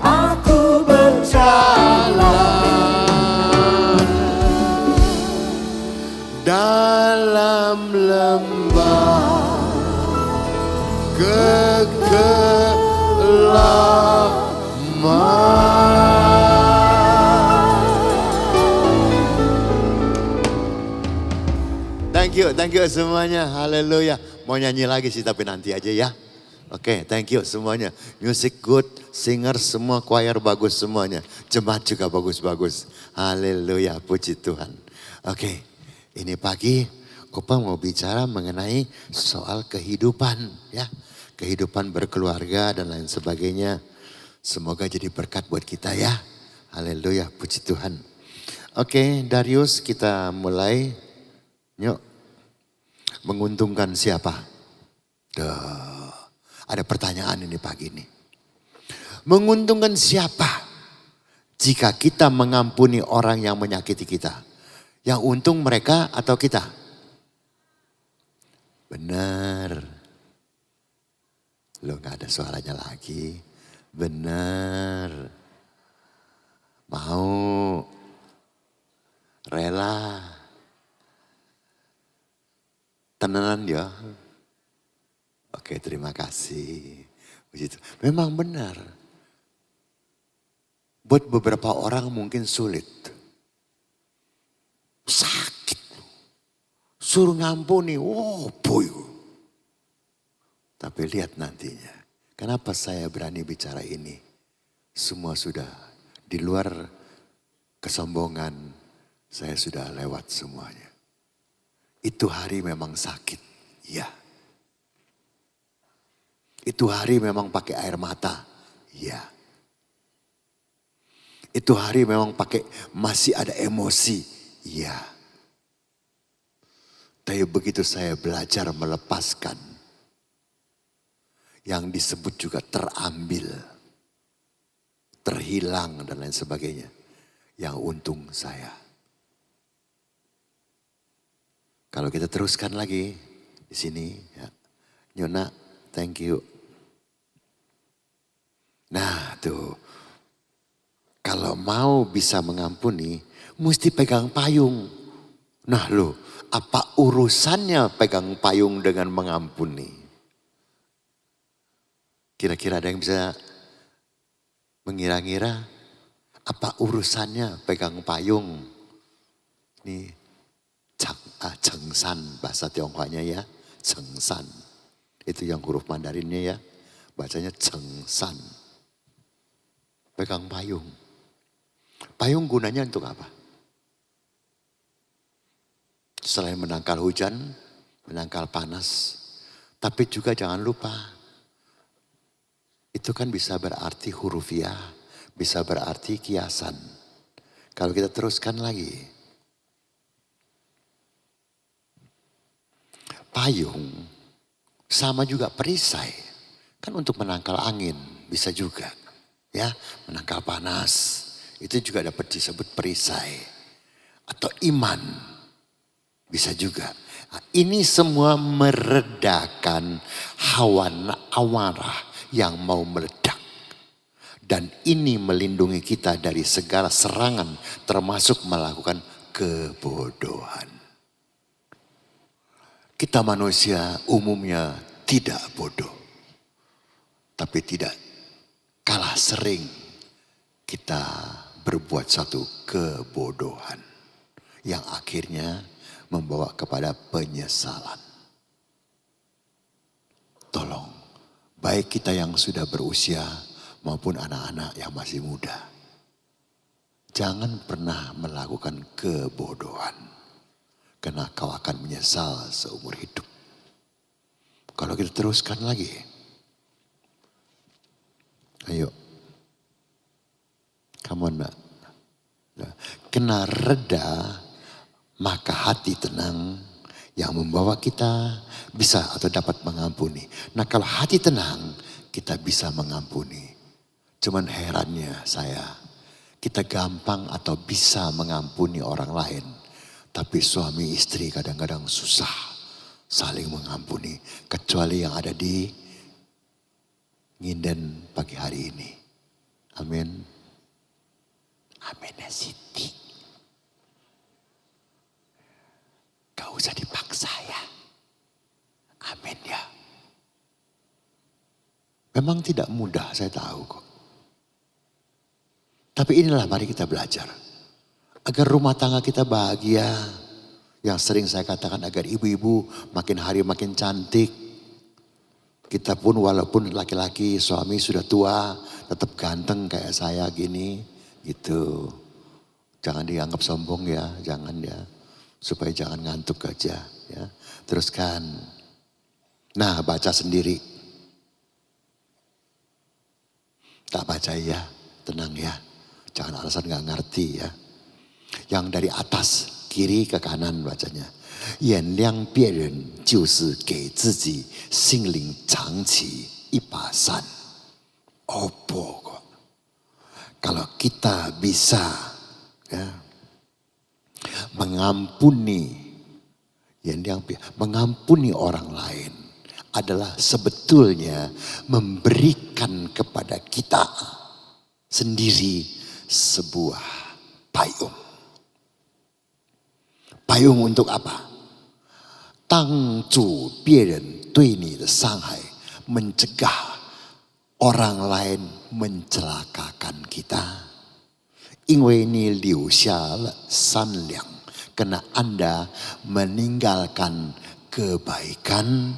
Aku Jalan dalam lembah kegelapan. Thank you semuanya. Haleluya. Mau nyanyi lagi sih tapi nanti aja ya. Oke, thank you semuanya. Music good, singer semua, choir bagus semuanya. Jemaat juga bagus-bagus. Haleluya, puji Tuhan. Oke, ini pagi Opa mau bicara mengenai soal kehidupan ya. Kehidupan berkeluarga dan lain sebagainya. Semoga jadi berkat buat kita ya. Haleluya, puji Tuhan. Oke, Darius kita mulai. Yuk, menguntungkan siapa? Ada pertanyaan ini pagi ini. Menguntungkan siapa jika kita mengampuni orang yang menyakiti kita? Yang untung mereka atau kita? Benar. Lo gak ada suaranya lagi. Benar. Mau. Rela. Tenanan ya. Oke, terima kasih. Begitu. Memang benar. Buat beberapa orang mungkin sulit. Sakit. Suruh ngampuni, oh boy. Tapi lihat nantinya. Kenapa saya berani bicara ini? Semua sudah di luar kesombongan. Saya sudah lewat semuanya. Itu hari memang sakit. Ya. Itu hari memang pakai air mata. Ya. Itu hari memang pakai masih ada emosi. Ya. Tapi begitu saya belajar melepaskan. Yang disebut juga terambil. Terhilang dan lain sebagainya. Yang untung saya. Kalau kita teruskan lagi di sini. Ya. Nyona, thank you. Nah tuh. Kalau mau bisa mengampuni, mesti pegang payung. Nah loh, apa urusannya pegang payung dengan mengampuni? Kira-kira ada yang bisa mengira-ngira apa urusannya pegang payung? Ini cengsan bahasa Tionghoanya ya, cengsan. Itu yang huruf Mandarinnya ya, bacanya cengsan. Pegang payung. Payung gunanya untuk apa? Selain menangkal hujan, menangkal panas. Tapi juga jangan lupa. Itu kan bisa berarti hurufiah. Bisa berarti kiasan. Kalau kita teruskan lagi. Payung sama juga perisai. Kan untuk menangkal angin bisa juga. Ya, menangkal panas. Itu juga dapat disebut perisai. Atau iman. Bisa juga. Nah, ini semua meredakan hawa amarah yang mau meledak. Dan ini melindungi kita dari segala serangan termasuk melakukan kebodohan. Kita manusia umumnya tidak bodoh. Tapi tidak kalah sering kita berbuat satu kebodohan yang akhirnya membawa kepada penyesalan. Tolong, baik kita yang sudah berusia maupun anak-anak yang masih muda, jangan pernah melakukan kebodohan, karena kau akan menyesal seumur hidup. Kalau kita teruskan lagi, ayo, come on, Mbak. Kena reda, maka hati tenang yang membawa kita bisa atau dapat mengampuni. Nah, kalau hati tenang, kita bisa mengampuni. Cuman herannya saya, kita gampang atau bisa mengampuni orang lain. Tapi suami istri kadang-kadang susah saling mengampuni. Kecuali yang ada di Nginden pagi hari ini. Amin. Amin ya Siti. Gak usah dipaksa ya. Amin ya. Memang tidak mudah, saya tahu kok. Tapi inilah mari kita belajar. Agar rumah tangga kita bahagia. Yang sering saya katakan agar ibu-ibu makin hari makin cantik. Kita pun walaupun laki-laki suami sudah tua. Tetap ganteng kayak saya gini. Gitu. Jangan dianggap sombong ya. Jangan ya. Supaya jangan ngantuk aja. Ya. Teruskan. Nah, baca sendiri. Tak baca ya. Tenang ya. Jangan alasan gak ngerti ya. Yang dari atas, kiri ke kanan bacanya. 原谅别人就是给自己心灵长期一把伞. Opo kok. Kalau kita bisa ya, mengampuni orang lain adalah sebetulnya memberikan kepada kita sendiri sebuah payung. Payung untuk apa? 当主别人对你的伤害, mencegah orang lain mencelakakan kita. 因为你留下了善良, karena Anda meninggalkan kebaikan,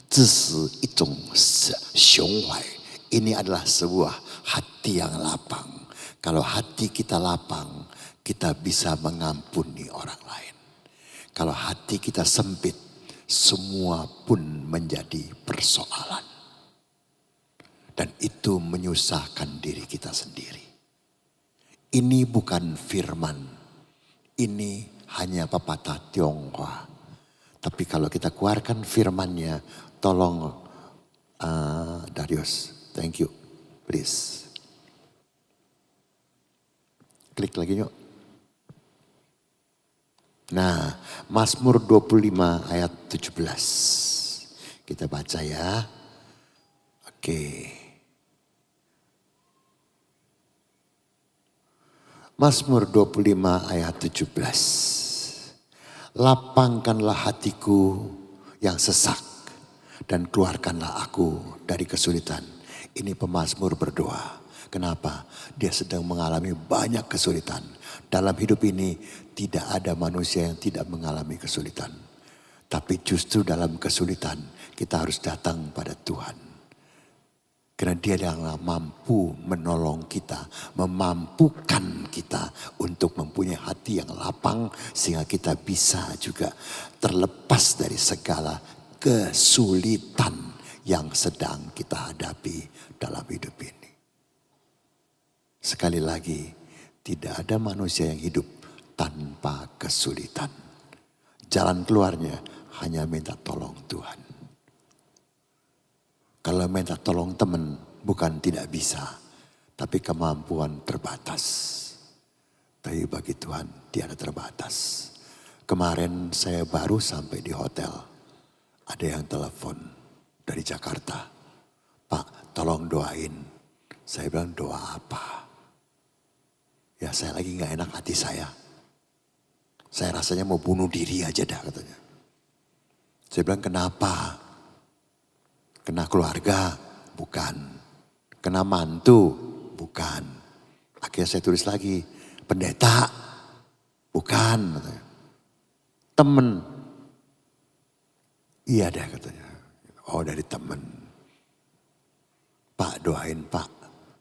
这是一种胸怀. Ini adalah sebuah hati yang lapang. Kalau hati kita lapang, kita bisa mengampuni orang lain. Kalau hati kita sempit, semua pun menjadi persoalan. Dan itu menyusahkan diri kita sendiri. Ini bukan firman. Ini hanya pepatah Tionghoa. Tapi kalau kita keluarkan firmannya, tolong Darius, thank you, please. Klik lagi yuk. Nah, Mazmur 25 ayat 17. Kita baca ya. Oke. Mazmur 25 ayat 17. Lapangkanlah hatiku yang sesak dan keluarkanlah aku dari kesulitan. Ini pemazmur berdoa. Kenapa? Dia sedang mengalami banyak kesulitan. Dalam hidup ini tidak ada manusia yang tidak mengalami kesulitan. Tapi justru dalam kesulitan kita harus datang pada Tuhan. Karena dia yang mampu menolong kita, memampukan kita untuk mempunyai hati yang lapang sehingga kita bisa juga terlepas dari segala kesulitan yang sedang kita hadapi dalam hidup ini. Sekali lagi, tidak ada manusia yang hidup tanpa kesulitan. Jalan keluarnya hanya minta tolong Tuhan. Kalau minta tolong teman bukan tidak bisa, tapi kemampuan terbatas. Tapi bagi Tuhan tiada terbatas. Kemarin saya baru sampai di hotel. Ada yang telepon dari Jakarta. Pak, tolong doain. Saya bilang doa apa? Ya saya lagi gak enak hati saya. Saya rasanya mau bunuh diri aja dah katanya. Saya bilang kenapa? Kena keluarga? Bukan. Kena mantu? Bukan. Akhirnya saya tulis lagi, pendeta? Bukan. Temen? Iya deh katanya. Oh dari temen. Pak doain Pak.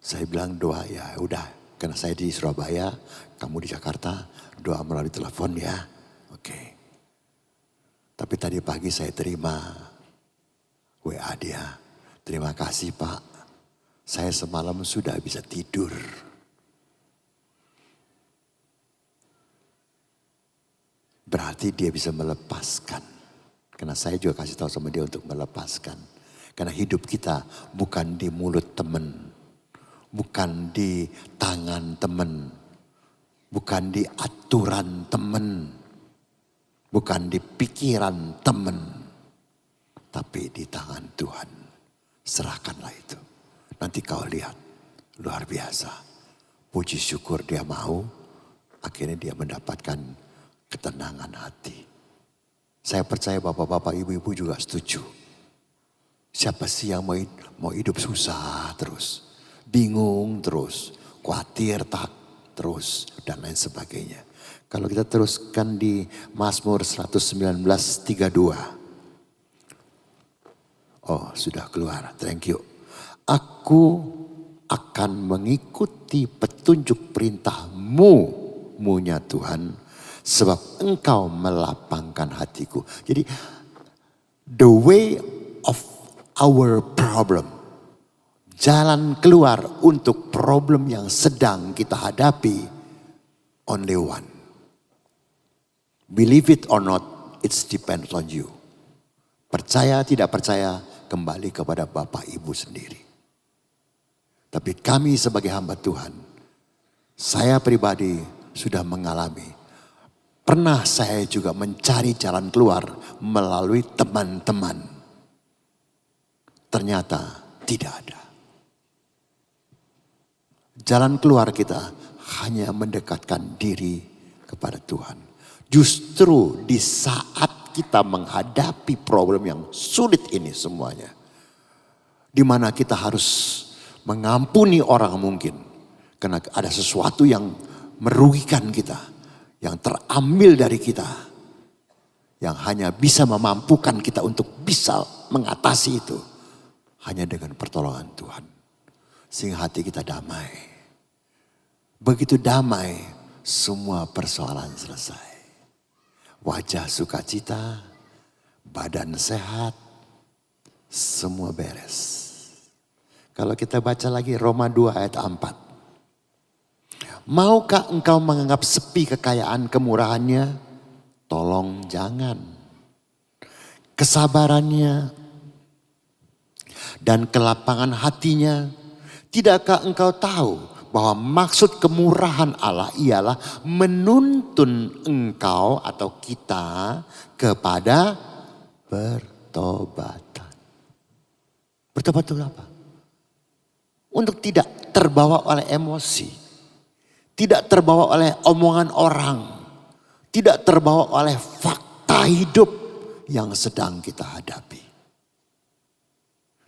Saya bilang doa ya udah. Karena saya di Surabaya, kamu di Jakarta, doa melalui telepon ya. Oke. Tapi tadi pagi saya terima WA dia. Terima kasih Pak. Saya semalam sudah bisa tidur. Berarti dia bisa melepaskan. Karena saya juga kasih tahu sama dia untuk melepaskan. Karena hidup kita bukan di mulut teman. Bukan di tangan teman. Bukan di aturan teman. Bukan di pikiran teman. Tapi di tangan Tuhan. Serahkanlah itu. Nanti kau lihat. Luar biasa. Puji syukur dia mau. Akhirnya dia mendapatkan ketenangan hati. Saya percaya bapak-bapak ibu-ibu juga setuju. Siapa sih yang mau hidup susah terus. Bingung terus. Khawatir tak terus. Dan lain sebagainya. Kalau kita teruskan di Mazmur 119:32. Oh sudah keluar, thank you. Aku akan mengikuti petunjuk perintah-Mu, Mu-nya Tuhan. Sebab Engkau melapangkan hatiku. Jadi the way of our problem. Jalan keluar untuk problem yang sedang kita hadapi. Only one. Believe it or not, it's depends on you. Percaya tidak percaya kembali kepada Bapak Ibu sendiri. Tapi kami sebagai hamba Tuhan, saya pribadi sudah mengalami. Pernah saya juga mencari jalan keluar melalui teman-teman. Ternyata tidak ada. Jalan keluar kita hanya mendekatkan diri kepada Tuhan. Justru di saat kita menghadapi problem yang sulit ini semuanya. Di mana kita harus mengampuni orang mungkin. Karena ada sesuatu yang merugikan kita. Yang terambil dari kita. Yang hanya bisa memampukan kita untuk bisa mengatasi itu. Hanya dengan pertolongan Tuhan. Sehingga hati kita damai. Begitu damai, semua persoalan selesai. Wajah sukacita, badan sehat, semua beres. Kalau kita baca lagi Roma 2 ayat 4. Maukah engkau menganggap sepi kekayaan kemurahannya? Tolong jangan. Kesabarannya dan kelapangan hatinya. Tidakkah engkau tahu bahwa maksud kemurahan Allah ialah menuntun engkau atau kita kepada pertobatan. Bertobat itu apa? Untuk tidak terbawa oleh emosi. Tidak terbawa oleh omongan orang. Tidak terbawa oleh fakta hidup yang sedang kita hadapi.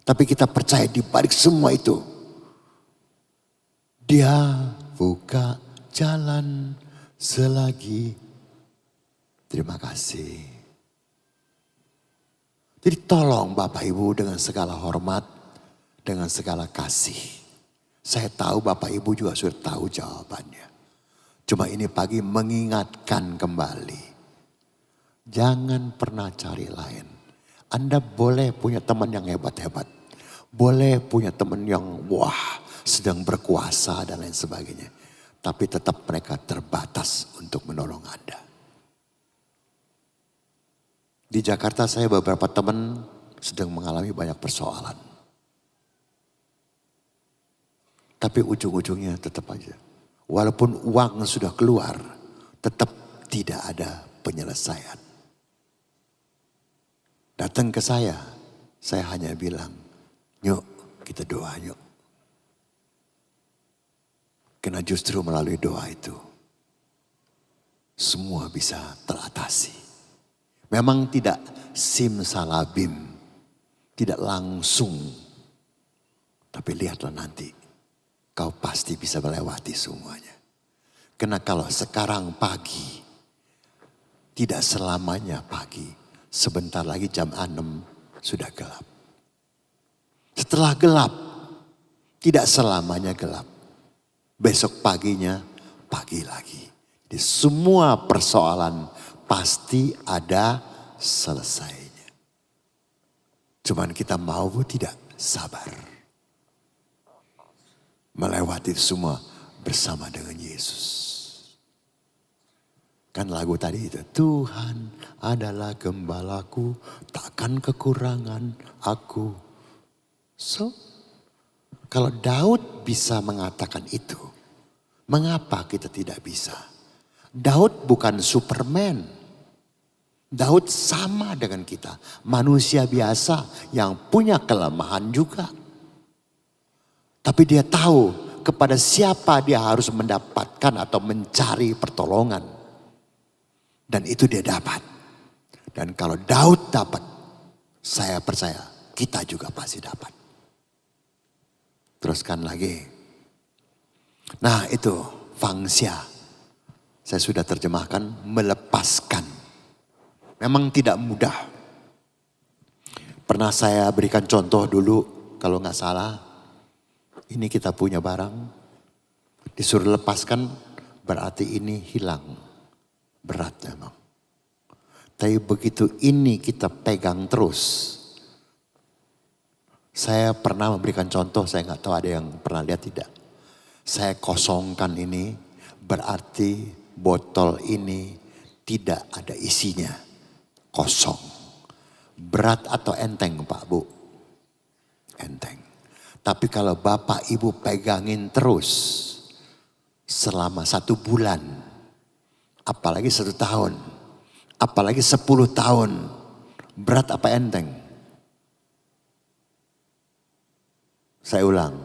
Tapi kita percaya di balik semua itu. Dia buka jalan selagi. Terima kasih. Jadi tolong Bapak Ibu dengan segala hormat, dengan segala kasih. Saya tahu Bapak Ibu juga sudah tahu jawabannya. Cuma ini pagi mengingatkan kembali. Jangan pernah cari lain. Anda boleh punya teman yang hebat-hebat. Boleh punya teman yang wah sedang berkuasa dan lain sebagainya. Tapi tetap mereka terbatas untuk menolong Anda. Di Jakarta saya beberapa teman sedang mengalami banyak persoalan. Tapi ujung-ujungnya tetap aja. Walaupun uang sudah keluar, tetap tidak ada penyelesaian. Datang ke saya hanya bilang, yuk kita doa yuk. Karena justru melalui doa itu, semua bisa teratasi. Memang tidak simsalabim, tidak langsung. Tapi lihatlah nanti, kau pasti bisa melewati semuanya. Karena kalau sekarang pagi, tidak selamanya pagi. Sebentar lagi jam 6 sudah gelap. Setelah gelap, tidak selamanya gelap. Besok paginya, pagi lagi. Jadi semua persoalan pasti ada selesainya. Cuman kita mau tidak sabar. Melewati semua bersama dengan Yesus. Kan lagu tadi itu, Tuhan adalah gembalaku, takkan kekurangan aku. So, kalau Daud bisa mengatakan itu, mengapa kita tidak bisa? Daud bukan Superman. Daud sama dengan kita, manusia biasa yang punya kelemahan juga. Tapi dia tahu kepada siapa dia harus mendapatkan atau mencari pertolongan. Dan itu dia dapat. Dan kalau Daud dapat, saya percaya kita juga pasti dapat. Teruskan lagi. Nah itu fangsia. Saya sudah terjemahkan melepaskan. Memang tidak mudah. Pernah saya berikan contoh dulu kalau nggak salah. Ini kita punya barang. Disuruh lepaskan berarti ini hilang. Berat memang. Tapi begitu ini kita pegang terus. Saya pernah memberikan contoh, saya nggak tahu ada yang pernah lihat tidak. Saya kosongkan ini, berarti botol ini tidak ada isinya. Kosong. Berat atau enteng Pak Bu? Enteng. Tapi kalau Bapak Ibu pegangin terus selama 1 bulan, apalagi 1 tahun, apalagi 10 tahun, berat apa enteng? Saya ulang.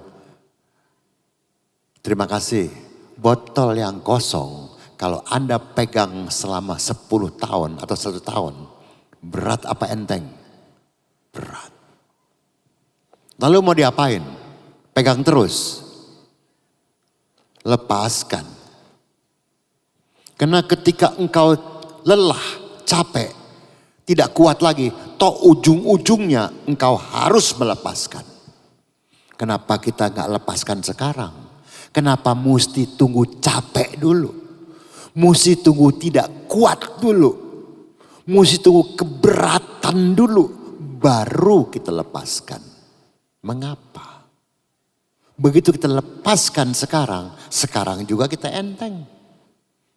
Terima kasih. Botol yang kosong, kalau Anda pegang selama 10 tahun atau 1 tahun, berat apa enteng? Berat. Lalu mau diapain? Pegang terus. Lepaskan. Karena ketika engkau lelah, capek, tidak kuat lagi, toh ujung-ujungnya engkau harus melepaskan. Kenapa kita gak lepaskan sekarang? Kenapa mesti tunggu capek dulu? Mesti tunggu tidak kuat dulu? Mesti tunggu keberatan dulu? Baru kita lepaskan. Mengapa? Begitu kita lepaskan sekarang juga kita enteng.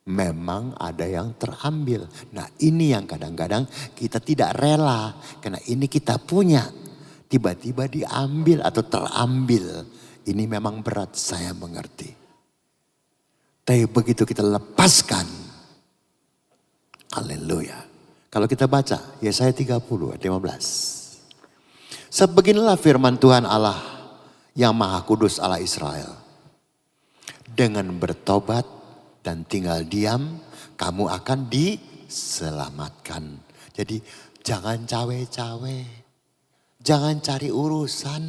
Memang ada yang terambil. Nah ini yang kadang-kadang kita tidak rela. Karena ini kita punya. Tiba-tiba diambil atau terambil. Ini memang berat, saya mengerti. Tapi begitu kita lepaskan. Haleluya. Kalau kita baca Yesaya 30 ayat 15. Sebeginilah firman Tuhan Allah yang Maha Kudus Allah Israel. Dengan bertobat dan tinggal diam, kamu akan diselamatkan. Jadi jangan cawe-cawe, jangan cari urusan.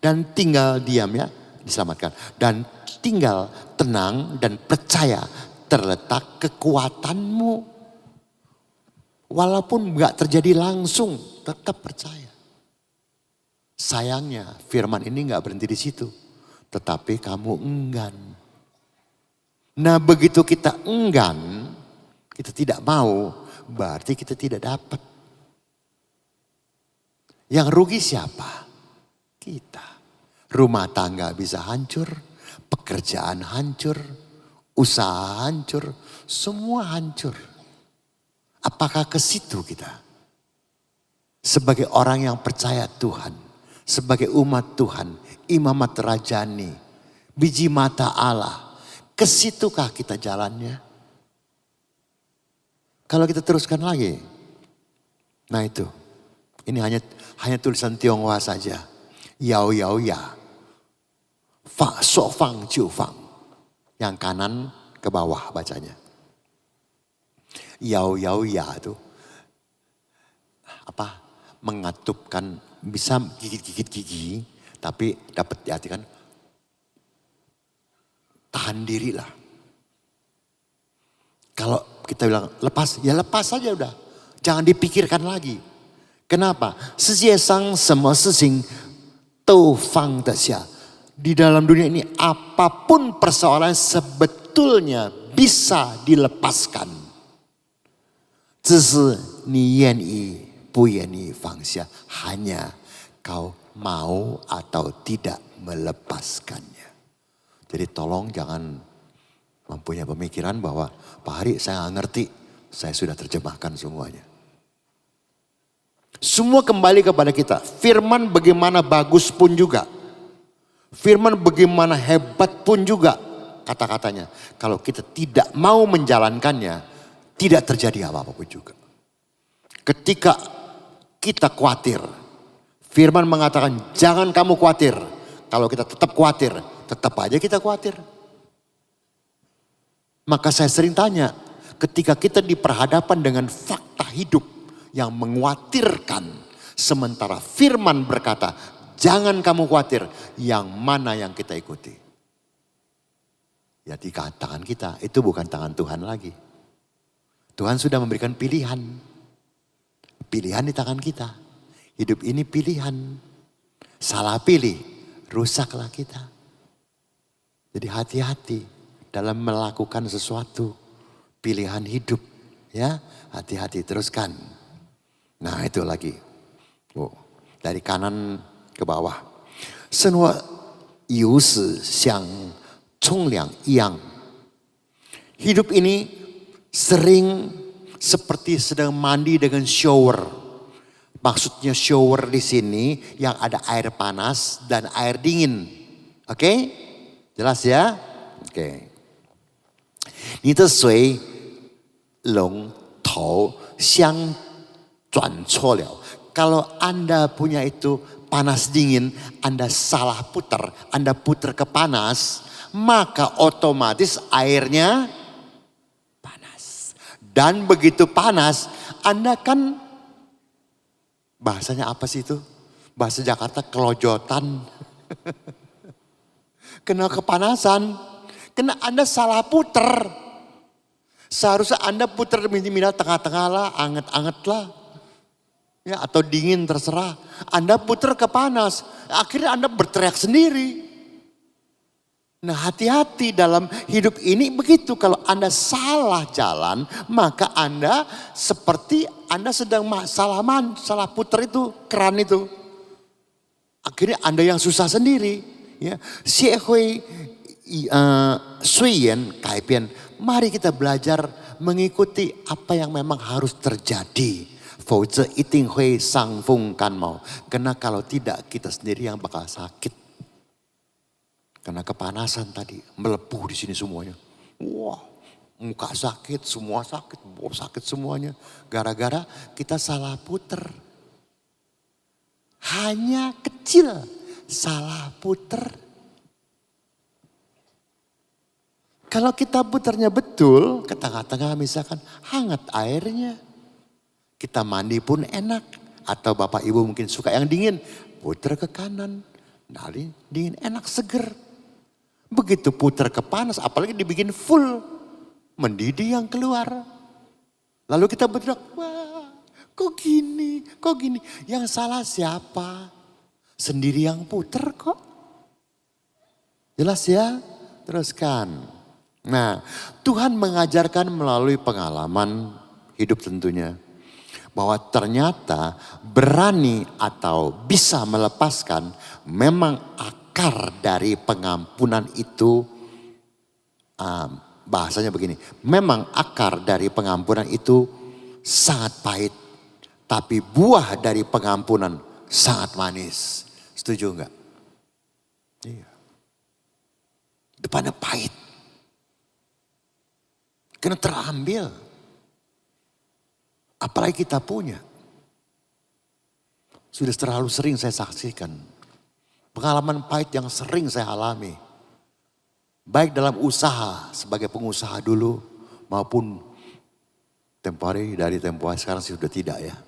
Dan tinggal diam ya, diselamatkan. Dan tinggal tenang dan percaya terletak kekuatanmu. Walaupun gak terjadi langsung, tetap percaya. Sayangnya firman ini gak berhenti di situ. Tetapi kamu enggan. Nah begitu kita enggan, kita tidak mau, berarti kita tidak dapat. Yang rugi siapa? Kita. Rumah tangga bisa hancur, pekerjaan hancur, usaha hancur, semua hancur. Apakah ke situ kita? Sebagai orang yang percaya Tuhan, sebagai umat Tuhan, imamat rajani, biji mata Allah, ke situkah kita jalannya? Kalau kita teruskan lagi, nah itu, ini hanya tulisan Tionghoa saja. Yao yao ya, fa so fang jiu fang, yang kanan ke bawah bacanya. Yao yao ya itu apa? Mengatupkan, bisa gigit-gigit gigi Tapi dapat diartikan tahan diri lah. Kalau kita bilang lepas, ya lepas saja udah. Jangan dipikirkan lagi. Kenapa? 世界上什么事情都放得下. Di dalam dunia ini apapun persoalan sebetulnya bisa dilepaskan. 只是你愿意不愿意放下. Hanya kau mau atau tidak melepaskannya. Jadi tolong jangan mempunyai pemikiran bahwa Pak Hari saya nggak ngerti, saya sudah terjemahkan semuanya. Semua kembali kepada kita. Firman bagaimana bagus pun juga. Firman bagaimana hebat pun juga kata-katanya. Kalau kita tidak mau menjalankannya, tidak terjadi apa-apa pun juga. Ketika kita khawatir, firman mengatakan jangan kamu khawatir. Kalau kita tetap khawatir, tetap aja kita khawatir. Maka saya sering tanya, ketika kita diperhadapan dengan fakta hidup yang mengkhawatirkan, sementara firman berkata, jangan kamu khawatir, yang mana yang kita ikuti? Ya di tangan kita, itu bukan tangan Tuhan lagi. Tuhan sudah memberikan pilihan. Pilihan di tangan kita. Hidup ini pilihan. Salah pilih, rusaklah kita. Jadi hati-hati dalam melakukan sesuatu. Pilihan hidup. Ya, hati-hati, teruskan. Nah itu lagi. Oh, dari kanan ke bawah. 生活有时像冲凉一样. Hidup ini sering seperti sedang mandi dengan shower. Maksudnya shower di sini yang ada air panas dan air dingin. Oke? Jelas ya? Oke. 你的水龙头相转错了. Kalau Anda punya itu panas dingin, Anda salah putar, Anda putar ke panas, maka otomatis airnya panas. Dan begitu panas, Anda kan, bahasanya apa sih itu? Bahasa Jakarta kelojotan. Kena kepanasan, kena Anda salah putar. Seharusnya Anda putar minimal tengah-tengah lah, anget-anget lah. Ya, atau dingin terserah. Anda putar ke panas. Akhirnya Anda berteriak sendiri. Nah hati-hati dalam hidup ini begitu. Kalau Anda salah jalan, maka Anda seperti Anda sedang salah putar itu, keran itu. Akhirnya Anda yang susah sendiri. Ya, 社会虽然改变, mari kita belajar mengikuti apa yang memang harus terjadi. 否则一定会伤风感冒. Karena kalau tidak kita sendiri yang bakal sakit. Karena kepanasan tadi melepuh di sini semuanya. Wah, muka sakit, semua sakit, sakit semuanya. Gara-gara kita salah puter. Hanya kecil salah puter. Kalau kita putarnya betul, ke tengah-tengah misalkan hangat airnya. Kita mandi pun enak. Atau bapak ibu mungkin suka yang dingin. Putar ke kanan. Dari dingin enak seger. Begitu putar ke panas. Apalagi dibikin full. Mendidih yang keluar. Lalu kita berteriak. Wah kok gini. Kok gini. Yang salah siapa? Sendiri yang putar kok. Jelas ya? Teruskan. Nah Tuhan mengajarkan melalui pengalaman hidup tentunya. Bahwa ternyata berani atau bisa melepaskan memang akar dari pengampunan itu, bahasanya begini, memang akar dari pengampunan itu sangat pahit, tapi buah dari pengampunan sangat manis. Setuju enggak? Iya. Depannya pahit. Karena terambil. Apalagi kita punya. Sudah terlalu sering saya saksikan. Pengalaman pahit yang sering saya alami. Baik dalam usaha sebagai pengusaha dulu. Maupun dari tempo hari sekarang sudah tidak ya.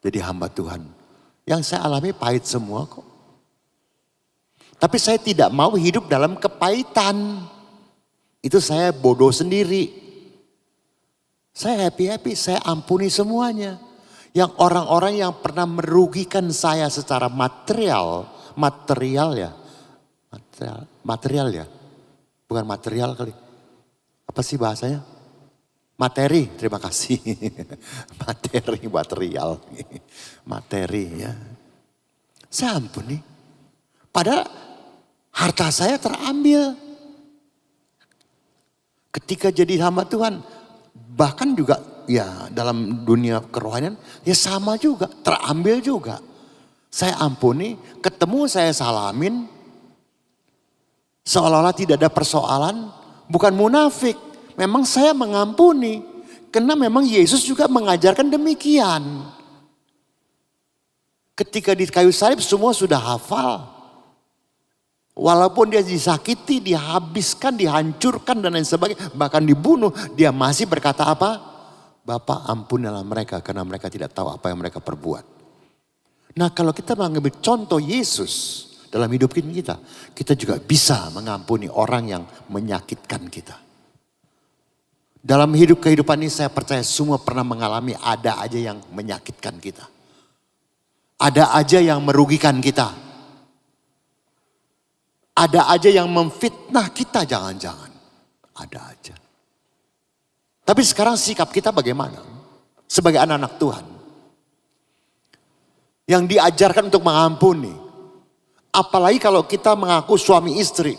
Jadi hamba Tuhan. Yang saya alami pahit semua kok. Tapi saya tidak mau hidup dalam kepahitan. Itu saya bodoh sendiri. Saya happy-happy, saya ampuni semuanya. Yang orang-orang yang pernah merugikan saya secara material ya. Bukan material kali. Apa sih bahasanya? Materi, terima kasih. Material. Materi ya. Saya ampuni. Padahal harta saya terambil. Ketika jadi hamba Tuhan, bahkan juga ya dalam dunia kerohanian, ya sama juga, terambil juga. Saya ampuni, ketemu saya salamin, seolah-olah tidak ada persoalan, bukan munafik. Memang saya mengampuni, karena memang Yesus juga mengajarkan demikian. Ketika di kayu salib semua sudah hafal. Walaupun dia disakiti, dihabiskan, dihancurkan dan lain sebagainya. Bahkan dibunuh, dia masih berkata apa? Bapa ampunilah mereka karena mereka tidak tahu apa yang mereka perbuat. Nah kalau kita mengambil contoh Yesus dalam hidup kita, kita juga bisa mengampuni orang yang menyakitkan kita. Dalam kehidupan ini saya percaya semua pernah mengalami ada aja yang menyakitkan kita. Ada aja yang merugikan kita. Ada aja yang memfitnah kita jangan-jangan. Ada aja. Tapi sekarang sikap kita bagaimana? Sebagai anak-anak Tuhan. Yang diajarkan untuk mengampuni. Apalagi kalau kita mengaku suami istri.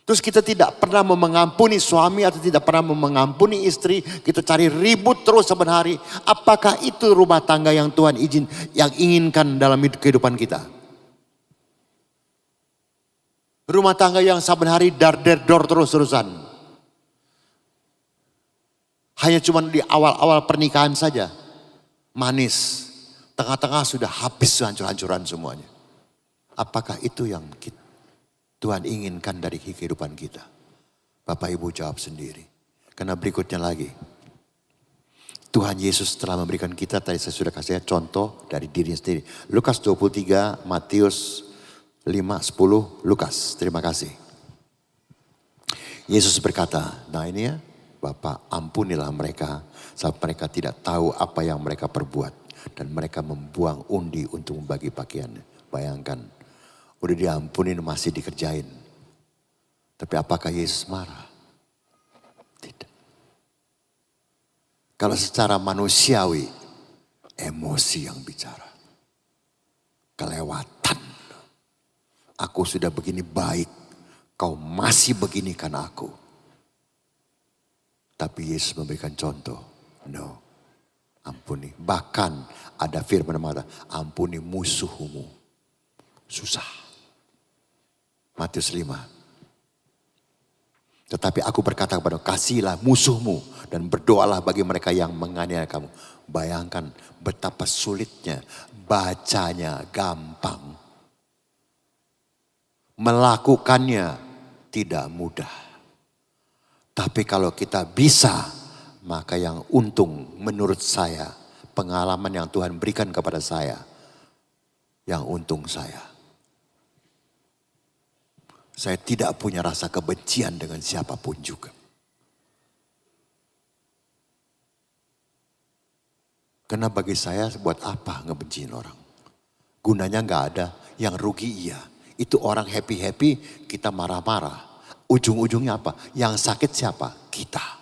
Terus kita tidak pernah mengampuni suami atau tidak pernah mengampuni istri. Kita cari ribut terus saban hari. Apakah itu rumah tangga yang Tuhan yang inginkan dalam kehidupan kita? Rumah tangga yang saban hari dar-der-dor terus-terusan. Hanya cuma di awal-awal pernikahan saja. Manis. Tengah-tengah sudah habis hancur-hancuran semuanya. Apakah itu yang Tuhan inginkan dari kehidupan kita? Bapak Ibu jawab sendiri. Karena berikutnya lagi. Tuhan Yesus telah memberikan kita, tadi saya sudah kasih contoh dari dirinya sendiri. Lukas 23, Matius 5, 10, Lukas. Terima kasih. Yesus berkata, nah ini ya, Bapa ampunilah mereka, sebab mereka tidak tahu apa yang mereka perbuat. Dan mereka membuang undi untuk membagi pakaian. Bayangkan, udah diampunin masih dikerjain. Tapi apakah Yesus marah? Tidak. Kalau secara manusiawi, emosi yang bicara. Kelewatan. Aku sudah begini baik, kau masih beginikan aku. Tapi Yesus memberikan contoh, no, ampuni. Bahkan ada firman mata, ampuni musuhmu. Susah. Matius 5. Tetapi aku berkata kepada kasihilah musuhmu dan berdoalah bagi mereka yang menganiaya kamu. Bayangkan betapa sulitnya, bacanya gampang. Melakukannya tidak mudah. Tapi kalau kita bisa, maka yang untung menurut saya, pengalaman yang Tuhan berikan kepada saya, yang untung saya. Saya tidak punya rasa kebencian dengan siapapun juga. Karena bagi saya buat apa ngebenciin orang? Gunanya gak ada, yang rugi iya. Itu orang happy-happy, kita marah-marah. Ujung-ujungnya apa? Yang sakit siapa? Kita.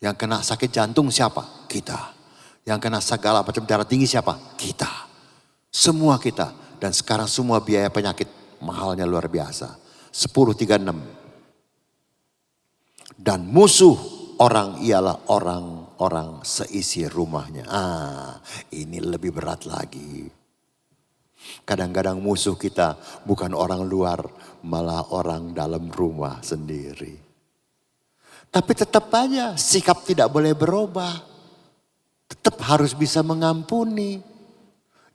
Yang kena sakit jantung siapa? Kita. Yang kena segala macam darah tinggi siapa? Kita. Semua kita. Dan sekarang semua biaya penyakit mahalnya luar biasa. 10:36. Dan musuh orang ialah orang-orang seisi rumahnya. Ini lebih berat lagi. Kadang-kadang musuh kita bukan orang luar, malah orang dalam rumah sendiri. Tapi tetap aja sikap tidak boleh berubah. Tetap harus bisa mengampuni.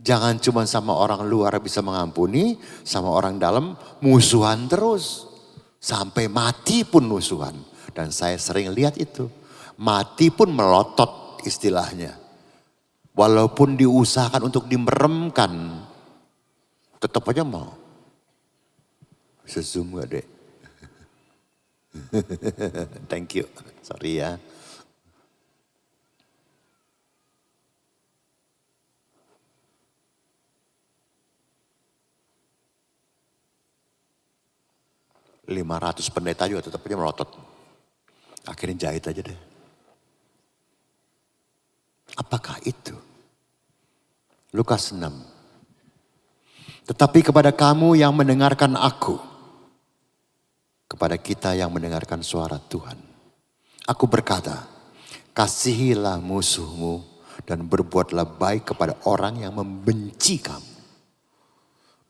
Jangan cuma sama orang luar bisa mengampuni, sama orang dalam musuhan terus. Sampai mati pun musuhan. Dan saya sering lihat itu. Mati pun melotot istilahnya. Walaupun diusahakan untuk dimeremkan. Tetap aja mau. Bisa Zoom gak dek? Thank you. Sorry ya. $500 pendeta juga tetap aja melotot. Akhirnya jahit aja deh. Apakah itu? Lukas 6. Tetapi kepada kamu yang mendengarkan aku, kepada kita yang mendengarkan suara Tuhan, aku berkata, kasihilah musuhmu dan berbuatlah baik kepada orang yang membenci kamu.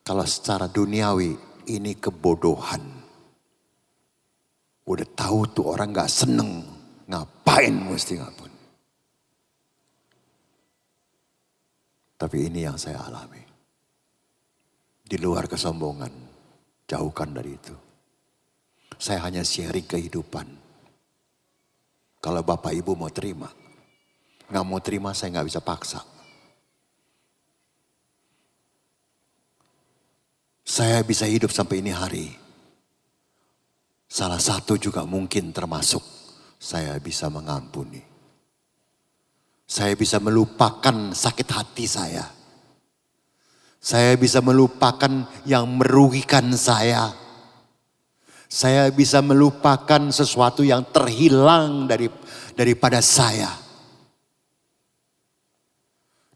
Kalau secara duniawi ini kebodohan. Udah tahu tuh orang gak seneng, ngapain mesti ngapun. Tapi ini yang saya alami. Di luar kesombongan, jauhkan dari itu. Saya hanya sharing kehidupan. Kalau Bapak Ibu mau terima, gak mau terima saya gak bisa paksa. Saya bisa hidup sampai ini hari. Salah satu juga mungkin termasuk saya bisa mengampuni. Saya bisa melupakan sakit hati saya. Saya bisa melupakan yang merugikan saya. Saya bisa melupakan sesuatu yang terhilang daripada saya.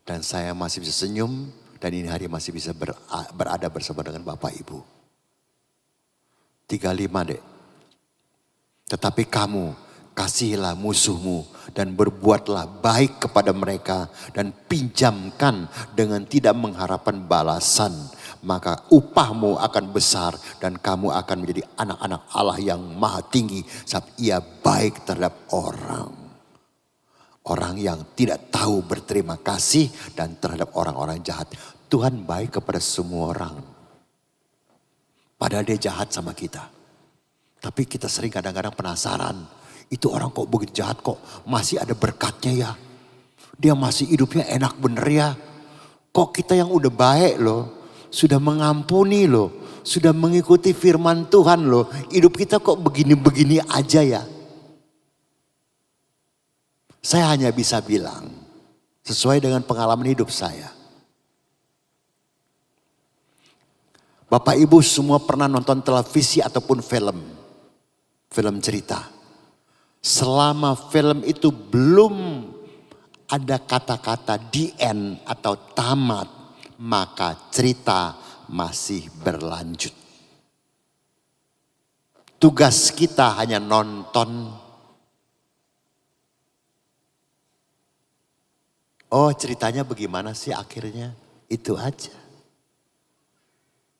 Dan saya masih bisa senyum dan ini hari masih bisa berada bersama dengan Bapak Ibu. 35 dek. Tetapi kamu kasihilah musuhmu dan berbuatlah baik kepada mereka dan pinjamkan dengan tidak mengharapkan balasan. Maka upahmu akan besar dan kamu akan menjadi anak-anak Allah yang maha tinggi sebab ia baik terhadap orang. Orang yang tidak tahu berterima kasih dan terhadap orang-orang jahat. Tuhan baik kepada semua orang. Padahal dia jahat sama kita. Tapi kita sering kadang-kadang penasaran. Itu orang kok begitu jahat kok masih ada berkatnya ya. Dia masih hidupnya enak bener ya. Kok kita yang udah baik loh. Sudah mengampuni loh. Sudah mengikuti firman Tuhan loh. Hidup kita kok begini-begini aja ya. Saya hanya bisa bilang. Sesuai dengan pengalaman hidup saya. Bapak Ibu semua pernah nonton televisi ataupun film. Film cerita. Selama film itu belum ada kata-kata the end atau tamat. Maka cerita masih berlanjut. Tugas kita hanya nonton. Oh ceritanya bagaimana sih akhirnya? Itu aja.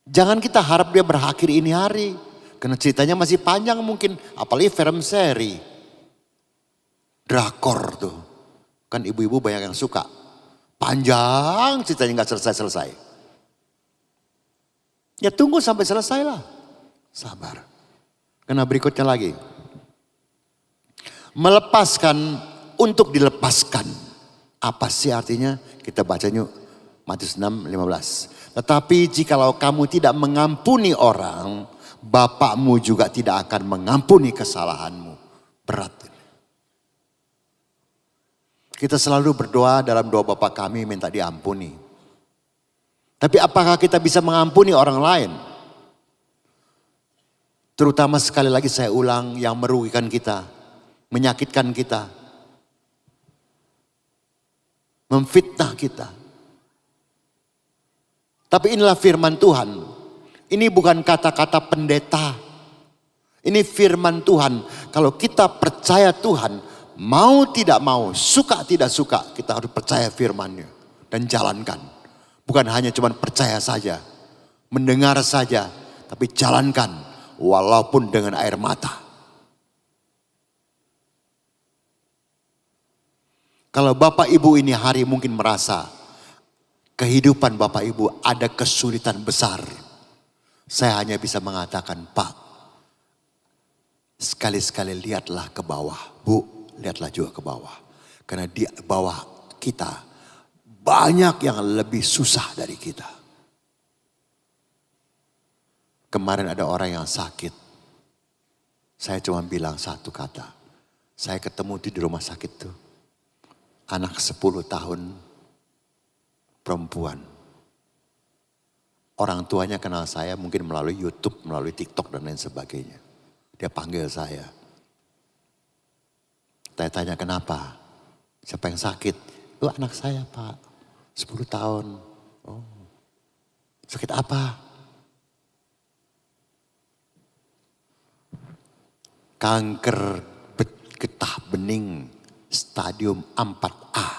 Jangan kita harap dia berakhir ini hari. Karena ceritanya masih panjang mungkin. Apalagi film seri. Drakor tuh. Kan ibu-ibu banyak yang suka. Panjang ceritanya gak selesai-selesai. Ya tunggu sampai selesai lah. Sabar. Karena berikutnya lagi. Melepaskan untuk dilepaskan. Apa sih artinya? Kita bacanya Matius 6:15. Tetapi jikalau kamu tidak mengampuni orang, Bapakmu juga tidak akan mengampuni kesalahanmu. Berat. Kita selalu berdoa dalam doa Bapa kami minta diampuni. Tapi apakah kita bisa mengampuni orang lain? Terutama sekali lagi saya ulang yang merugikan kita, menyakitkan kita, memfitnah kita. Tapi inilah firman Tuhan. Ini bukan kata-kata pendeta. Ini firman Tuhan. Kalau kita percaya Tuhan, mau tidak mau, suka tidak suka, kita harus percaya firman-Nya dan jalankan. Bukan hanya cuma percaya saja, mendengar saja, tapi jalankan walaupun dengan air mata. Kalau Bapak Ibu ini hari mungkin merasa kehidupan Bapak Ibu ada kesulitan besar. Saya hanya bisa mengatakan, Pak, sekali-sekali lihatlah ke bawah. Bu, lihatlah juga ke bawah. Karena di bawah kita banyak yang lebih susah dari kita. Kemarin ada orang yang sakit. Saya cuma bilang satu kata. Saya ketemu di rumah sakit tuh. Anak 10 tahun perempuan. Orang tuanya kenal saya mungkin melalui YouTube, melalui TikTok dan lain sebagainya. Dia panggil saya. Saya tanya kenapa? Siapa yang sakit? Itu anak saya Pak. 10 tahun. Oh. Sakit apa? Kanker getah bening stadium 4A.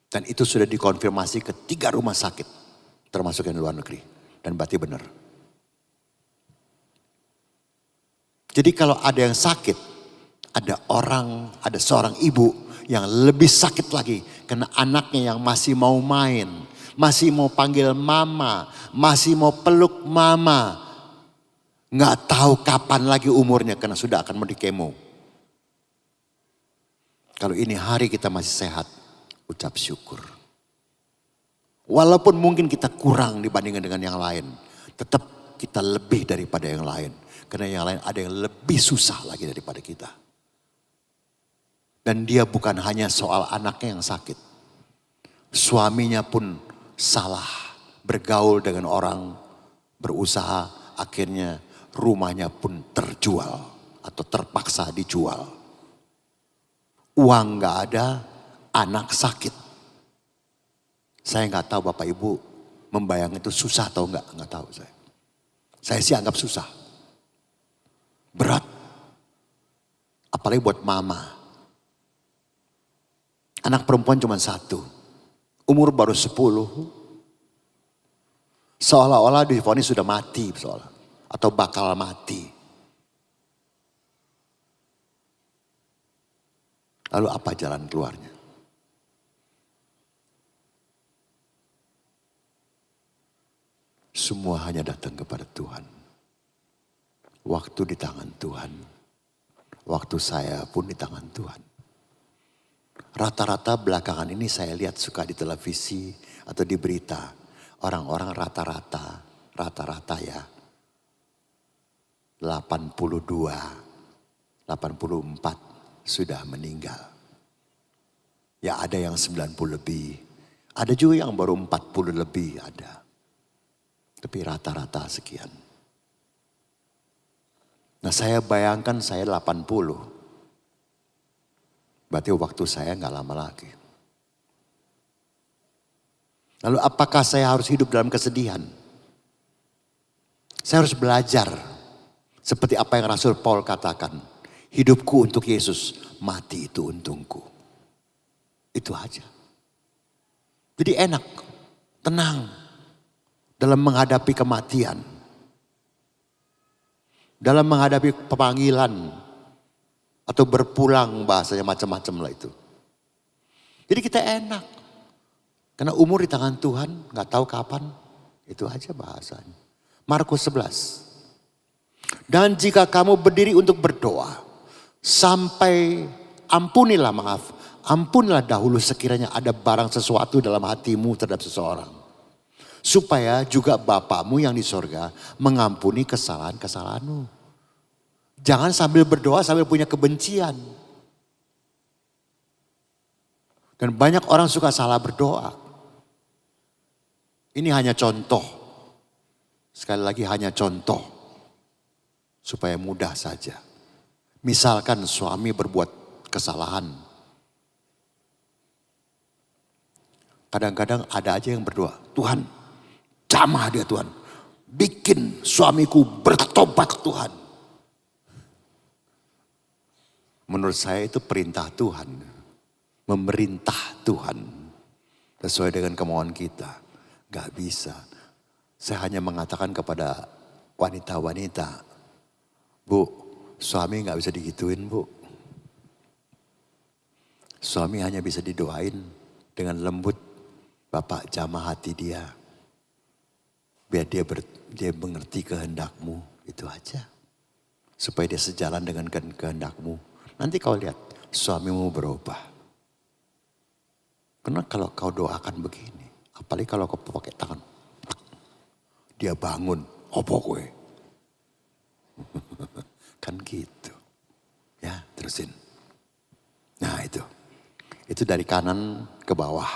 Dan itu sudah dikonfirmasi ke 3 rumah sakit. Termasuk yang di luar negeri. Dan berarti benar. Jadi kalau ada yang sakit. Ada seorang ibu yang lebih sakit lagi. Karena anaknya yang masih mau main. Masih mau panggil mama. Masih mau peluk mama. Nggak tahu kapan lagi umurnya karena sudah akan mau dikemo. Kalau ini hari kita masih sehat, ucap syukur. Walaupun mungkin kita kurang dibandingkan dengan yang lain, tetap kita lebih daripada yang lain. Karena yang lain ada yang lebih susah lagi daripada kita. Dan dia bukan hanya soal anaknya yang sakit. Suaminya pun salah bergaul dengan orang, berusaha, akhirnya rumahnya pun terjual atau terpaksa dijual. Uang gak ada, anak sakit. Saya gak tahu Bapak Ibu membayang itu susah atau enggak tahu saya. Saya sih anggap susah. Berat. Apalagi buat mama. Anak perempuan cuma 1. Umur baru 10. Seolah-olah divonis sudah mati seolah. Atau bakal mati. Lalu apa jalan keluarnya? Semua hanya datang kepada Tuhan. Waktu di tangan Tuhan. Waktu saya pun di tangan Tuhan. Rata-rata belakangan ini saya lihat suka di televisi atau di berita. Orang-orang rata-rata ya. 82, 84 sudah meninggal. Ya ada yang 90 lebih. Ada juga yang baru 40 lebih ada. Tapi rata-rata sekian. Nah saya bayangkan saya 80. Berarti waktu saya gak lama lagi. Lalu apakah saya harus hidup dalam kesedihan? Saya harus belajar. Seperti apa yang Rasul Paul katakan. Hidupku untuk Yesus, mati itu untungku. Itu aja. Jadi enak, tenang dalam menghadapi kematian. Dalam menghadapi pemanggilan. Atau berpulang bahasanya macam-macam lah itu. Jadi kita enak. Karena umur di tangan Tuhan, gak tahu kapan. Itu aja bahasanya. Markus 11. Dan jika kamu berdiri untuk berdoa, sampai ampunilah dahulu sekiranya ada barang sesuatu dalam hatimu terhadap seseorang. Supaya juga Bapamu yang di sorga mengampuni kesalahan-kesalahanmu. Jangan sambil berdoa sambil punya kebencian. Dan banyak orang suka salah berdoa. Ini hanya contoh. Sekali lagi hanya contoh. Supaya mudah saja. Misalkan suami berbuat kesalahan. Kadang-kadang ada aja yang berdoa. Tuhan, jamah dia Tuhan. Bikin suamiku bertobat Tuhan. Menurut saya itu perintah Tuhan. Memerintah Tuhan. Sesuai dengan kemauan kita. Gak bisa. Saya hanya mengatakan kepada wanita-wanita. Bu, suami gak bisa digituin bu. Suami hanya bisa didoain dengan lembut. Bapak jamah hati dia. Biar dia mengerti kehendakmu. Itu aja. Supaya dia sejalan dengan kehendakmu. Nanti kau lihat suamimu berubah. Karena kalau kau doakan begini. Apalagi kalau kau pakai tangan. Dia bangun. Apa kowe? Kan gitu. Ya, terusin. Nah itu. Itu dari kanan ke bawah.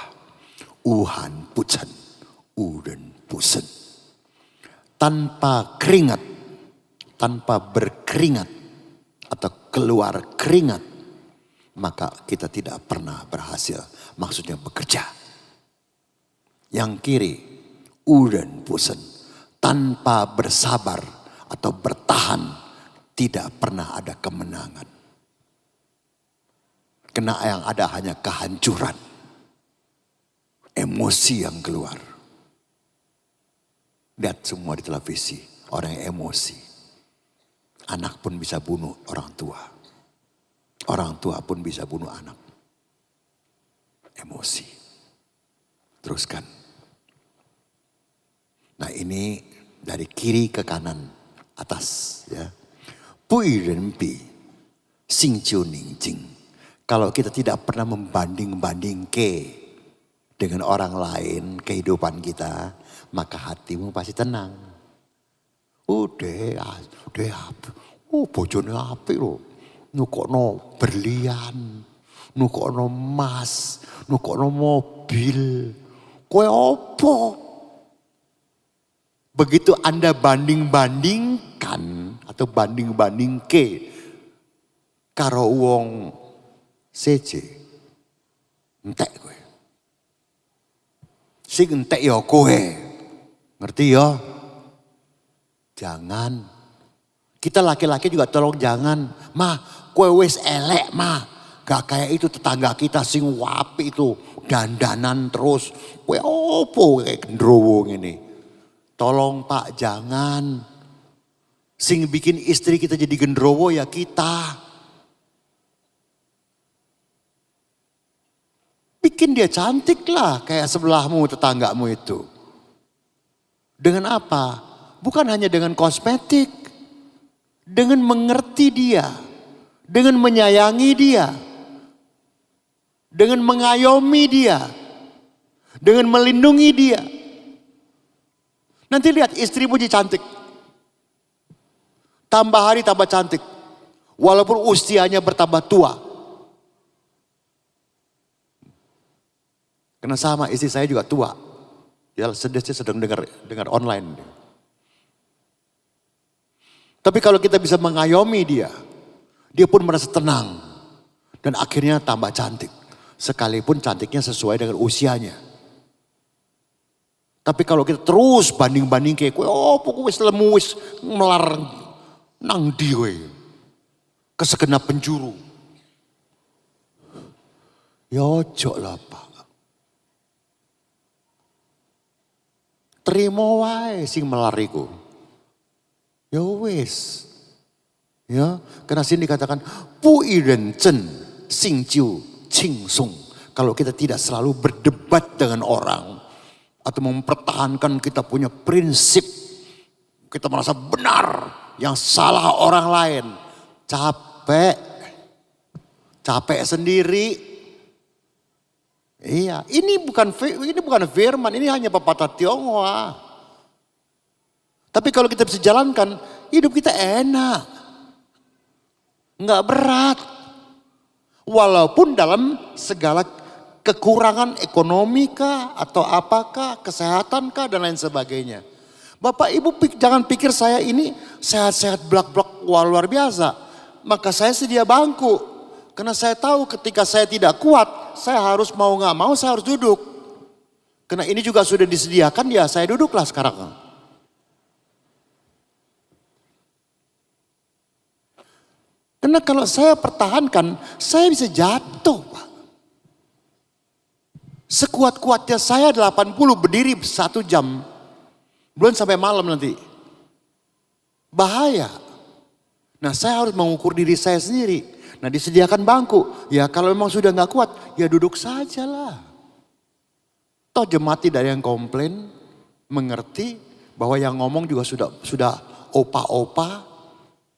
Uhan pucan, uden pusen. Tanpa keringat, tanpa berkeringat atau keluar keringat, maka kita tidak pernah berhasil. Maksudnya bekerja. Yang kiri, uden pusen. Tanpa bersabar atau bertahan, tidak pernah ada kemenangan. Karena yang ada hanya kehancuran. Emosi yang keluar. Lihat semua di televisi. Orang yang emosi. Anak pun bisa bunuh orang tua. Orang tua pun bisa bunuh anak. Emosi. Teruskan. Nah ini dari kiri ke kanan. Atas ya. Pui ren pi. Sing jiu ning jing. Kalau kita tidak pernah membanding-banding dengan orang lain kehidupan kita, maka hatimu pasti tenang. Bojone apik lho. Nukokno berlian, nukokno emas, nukokno mobil. Kowe opo? Begitu Anda banding-bandingkan atau banding-banding karo wong siji, entek kowe. Sing entek ya kowe. Ngerti ya? Jangan. Kita laki-laki juga tolong jangan. Mah, kowe wis elek mah. Gak kayak itu tetangga kita sing wapi itu. Dandanan terus. Kowe opo kayak gendrowo ngene. Tolong Pak jangan. Sing bikin istri kita jadi gendrowo ya kita. Bikin dia cantik lah kayak sebelahmu, tetanggamu itu. Dengan apa? Bukan hanya dengan kosmetik. Dengan mengerti dia. Dengan menyayangi dia. Dengan mengayomi dia. Dengan melindungi dia. Nanti lihat istrimu jadi cantik. Tambah hari tambah cantik. Walaupun usianya bertambah tua. Karena sama istri saya juga tua. Ya sedang dengar online. Tapi kalau kita bisa mengayomi dia. Dia pun merasa tenang. Dan akhirnya tambah cantik. Sekalipun cantiknya sesuai dengan usianya. Tapi kalau kita terus banding-banding kayak kowe opo wis lemu wis melar nang ndi kowe. Ke segenap penjuru. Ya ojo lah Pak. Terima wae sing melariku. Ya wis. Ya, karena sini dikatakan pui ren chen sing jiu qing sung. Kalau kita tidak selalu berdebat dengan orang atau mempertahankan kita punya prinsip, kita merasa benar, yang salah orang lain. Capek sendiri. Iya, ini bukan firman, ini hanya pepatah Tionghoa. Tapi kalau kita bisa jalankan, hidup kita enak. Enggak berat. Walaupun dalam segala kekurangan ekonomi kah, atau apakah, kesehatan kah, dan lain sebagainya. Bapak Ibu jangan pikir saya ini sehat-sehat blak-blak luar biasa. Maka saya sedia bangku. Karena saya tahu ketika saya tidak kuat, saya harus mau gak mau saya harus duduk. Karena ini juga sudah disediakan, ya saya duduklah sekarang. Karena kalau saya pertahankan, saya bisa jatuh Pak. Sekuat-kuatnya saya 80 berdiri 1 jam. Belum sampai malam nanti. Bahaya. Nah saya harus mengukur diri saya sendiri. Nah disediakan bangku. Ya kalau memang sudah gak kuat, ya duduk sajalah. Toh jemaat tidak ada yang komplain. Mengerti bahwa yang ngomong juga sudah opa-opa.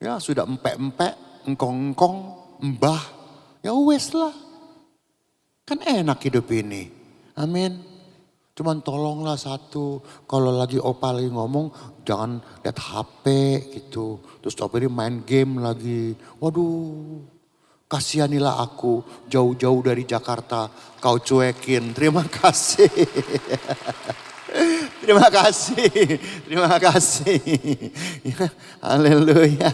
Ya sudah empek-empek, engkong-engkong, mbah. Ya wes lah. Kan enak hidup ini. Amin. Cuman tolonglah satu, kalau lagi opa lagi ngomong jangan lihat HP gitu. Terus opa ini main game lagi. Waduh, kasihanilah aku jauh-jauh dari Jakarta kau cuekin. Terima kasih. Terima kasih, terima kasih. Ya, haleluya.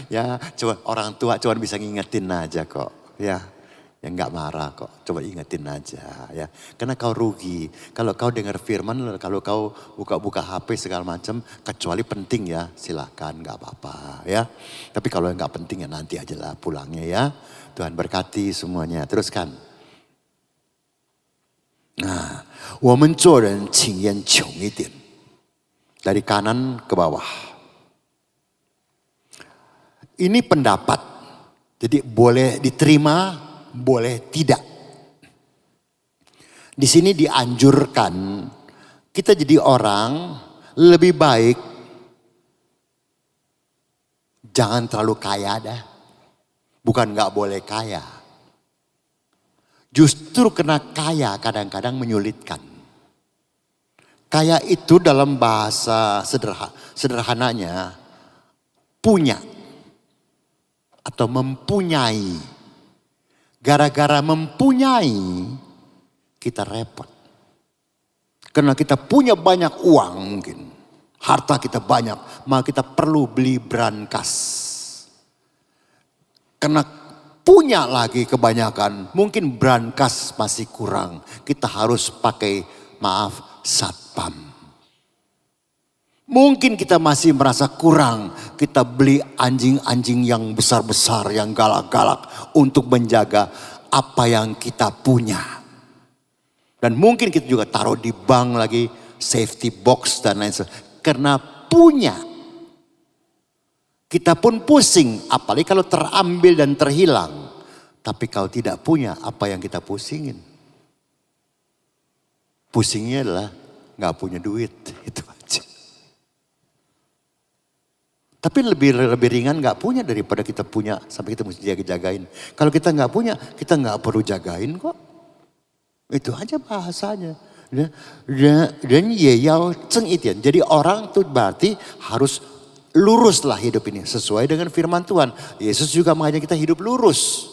Ya, coba orang tua cuma bisa ngingetin aja kok. Ya, yang nggak marah kok. Coba ingetin aja ya. Karena kau rugi. Kalau kau dengar firman, kalau kau buka-buka HP segala macam, kecuali penting ya, silakan nggak apa-apa ya. Tapi kalau yang nggak penting ya nanti aja lah pulangnya ya. Tuhan berkati semuanya. Teruskan. Nah, 我们做人请言穷一点. Dari kanan ke bawah. Ini pendapat. Jadi boleh diterima, boleh tidak. Di sini dianjurkan kita jadi orang lebih baik jangan terlalu kaya dah. Bukan nggak boleh kaya. Justru kena kaya kadang-kadang menyulitkan. Kaya itu dalam bahasa sederhananya punya atau mempunyai. Gara-gara mempunyai kita repot. Karena kita punya banyak uang mungkin. Harta kita banyak, maka kita perlu beli brankas. Karena punya lagi kebanyakan, mungkin brankas masih kurang. Kita harus pakai, maaf, satpam. Mungkin kita masih merasa kurang, kita beli anjing-anjing yang besar-besar, yang galak-galak untuk menjaga apa yang kita punya. Dan mungkin kita juga taruh di bank lagi, safety box dan lain sebagainya. Karena punya. Kita pun pusing, apalagi kalau terambil dan terhilang. Tapi kalau tidak punya, apa yang kita pusingin? Pusingnya adalah gak punya duit, itu aja. Tapi lebih ringan gak punya daripada kita punya sampai kita mesti jaga-jagain. Kalau kita gak punya, kita gak perlu jagain kok. Itu aja bahasanya. Dan ye yao zeng itian. Jadi orang tuh berarti harus luruslah hidup ini sesuai dengan firman Tuhan. Yesus juga mengajak kita hidup lurus.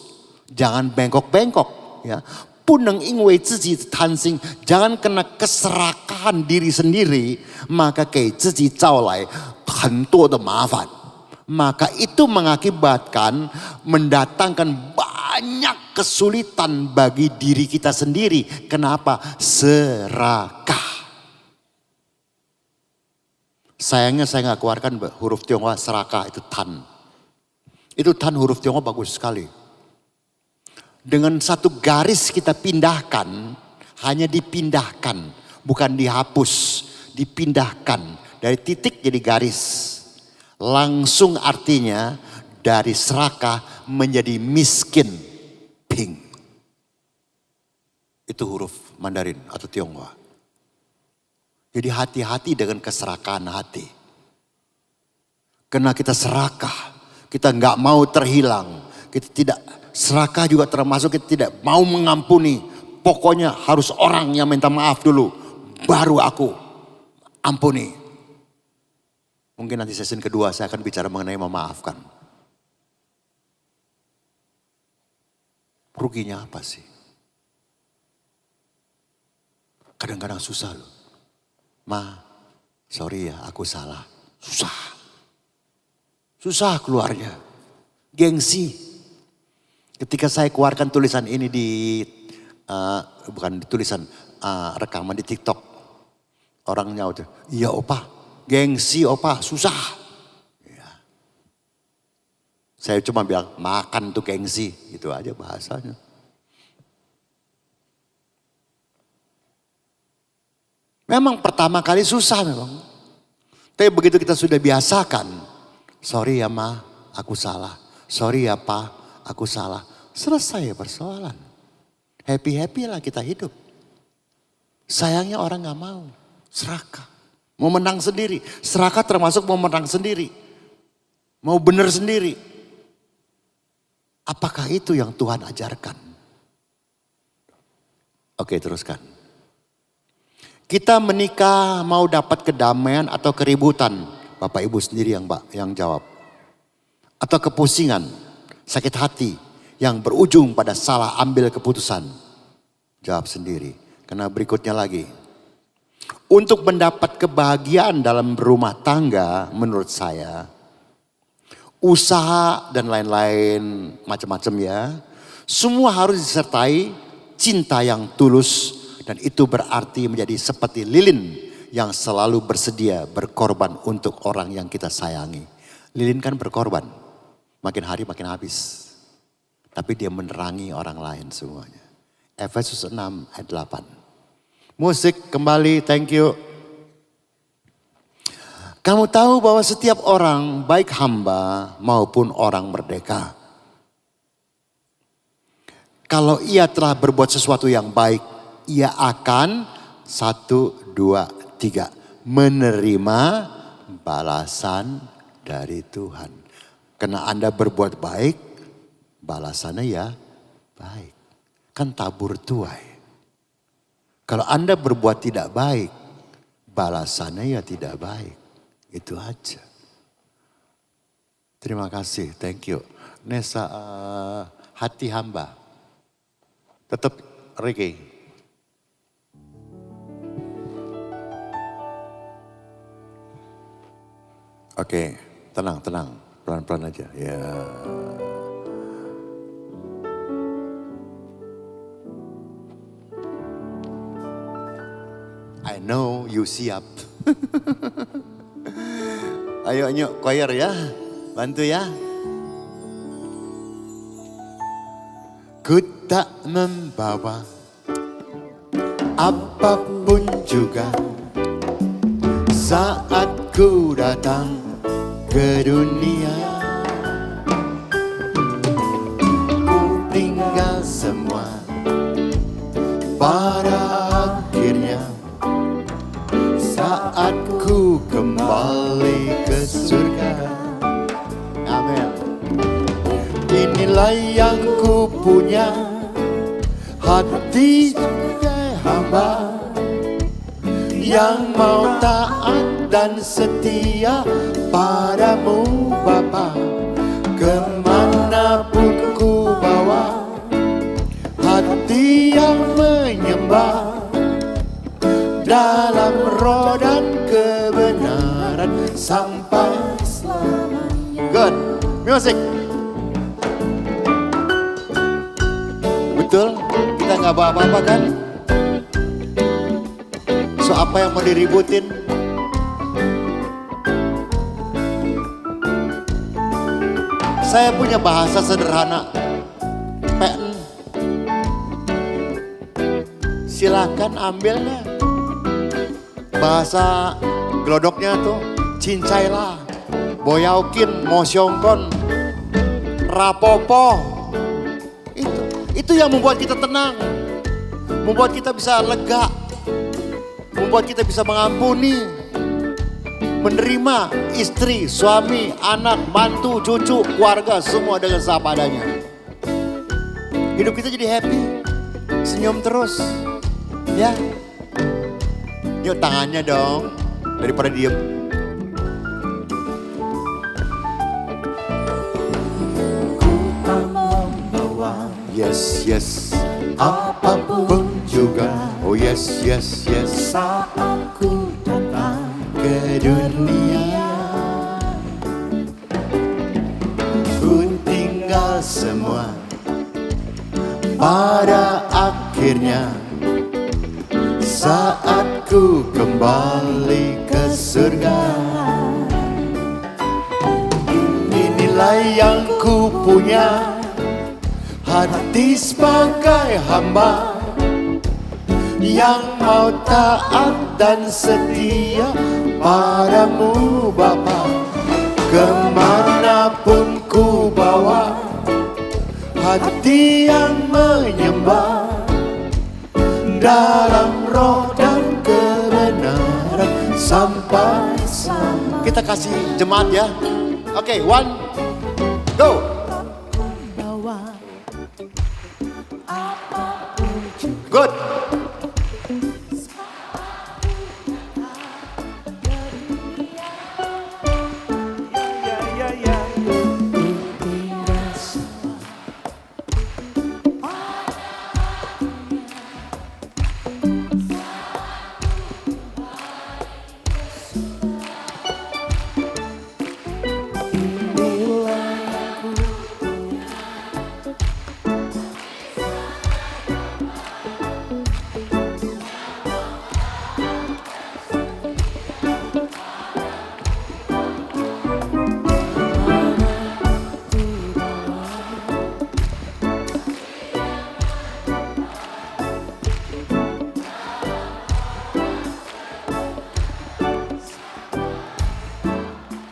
Jangan bengkok-bengkok ya. Puneng ingwei ziji tansing, jangan kena keserakahan diri sendiri, maka kei ziji zaolai hentuo de mafan. Maka itu mengakibatkan mendatangkan banyak kesulitan bagi diri kita sendiri. Kenapa? Serakah. Sayangnya saya nggak keluarkan huruf Tionghoa serakah itu tan. Itu tan huruf Tionghoa bagus sekali. Dengan satu garis kita pindahkan, hanya dipindahkan, bukan dihapus, dipindahkan dari titik jadi garis. Langsung artinya dari serakah menjadi miskin, ping. Itu huruf Mandarin atau Tionghoa. Jadi hati-hati dengan keserakahan hati. Karena kita serakah, kita nggak mau terhilang, kita tidak serakah juga termasuk kita tidak mau mengampuni. Pokoknya harus orang yang minta maaf dulu, baru aku ampuni. Mungkin nanti sesi kedua saya akan bicara mengenai memaafkan. Ruginya apa sih? Kadang-kadang susah loh. Ma, sorry ya aku salah. Susah. Susah keluarnya. Gengsi. Ketika saya keluarkan tulisan ini bukan di tulisan, rekaman di TikTok. Orang nyaut, iya opa, gengsi opa, susah. Ya. Saya cuma bilang, makan tuh gengsi. Itu aja bahasanya. Memang pertama kali susah memang. Tapi begitu kita sudah biasakan. Sorry ya ma, aku salah. Sorry ya pa, aku salah. Selesai persoalan. Happy-happy lah kita hidup. Sayangnya orang gak mau. Serakah. Mau menang sendiri. Serakah termasuk mau menang sendiri. Mau benar sendiri. Apakah itu yang Tuhan ajarkan? Oke, teruskan. Kita menikah mau dapat kedamaian atau keributan? Bapak Ibu sendiri yang jawab. Atau kepusingan, sakit hati yang berujung pada salah ambil keputusan? Jawab sendiri. Karena berikutnya lagi. Untuk mendapat kebahagiaan dalam berumah tangga menurut saya, usaha dan lain-lain macam-macam ya, semua harus disertai cinta yang tulus. Dan itu berarti menjadi seperti lilin yang selalu bersedia berkorban untuk orang yang kita sayangi. Lilin kan berkorban, makin hari makin habis. Tapi dia menerangi orang lain semuanya. Efesus 6 ayat 8. Musik kembali, thank you. Kamu tahu bahwa setiap orang, baik hamba maupun orang merdeka, kalau ia telah berbuat sesuatu yang baik, ia akan 1, 2, 3 menerima balasan dari Tuhan. Karena Anda berbuat baik, balasannya ya baik. Kan tabur tuai. Kalau Anda berbuat tidak baik, balasannya ya tidak baik. Itu aja. Terima kasih, thank you. Nesa, hati hamba. Tetap Ricky. Oke, tenang, pelan-pelan aja. Ya. I know you siap. Ayo choir ya, bantu ya. Ku tak membawa apapun juga saat ku datang ke dunia. Ku tinggal semua pada akhirnya saat ku kembali ke surga. Amin. Inilah yang ku punya, hati sebagai hamba yang mau taat dan setia padamu Bapa. Kemanapun ku bawa, hati yang menyembah dalam roh dan kebenaran sampai selamanya. Good, music. Betul, kita nggak bawa apa-apa kan? So apa yang mau diributin? Saya punya bahasa sederhana. PN. Silakan ambilnya. Bahasa gelodoknya tuh cincailah, boyaukin, mosyongkon, rapopo. Itu yang membuat kita tenang. Membuat kita bisa lega. Membuat kita bisa mengampuni, menerima istri, suami, anak, mantu, cucu, keluarga, semua dengan seadanya. Hidup kita jadi happy, senyum terus, ya. Yuk tangannya dong, daripada diem. Ku tak membawa, yes, yes, apapun juga. Oh yes, yes, yes. Saat ku datang ke dunia, ku tinggal semua pada akhirnya saat ku kembali ke surga. Inilah yang ku punya, hati sebagai hamba yang mau taat dan setia padamu Bapa. Kemanapun ku bawa, hati yang menyembah dalam roh dan kebenaran sampai selamat. Kita kasih jemaat ya. Oke, one, go. Good.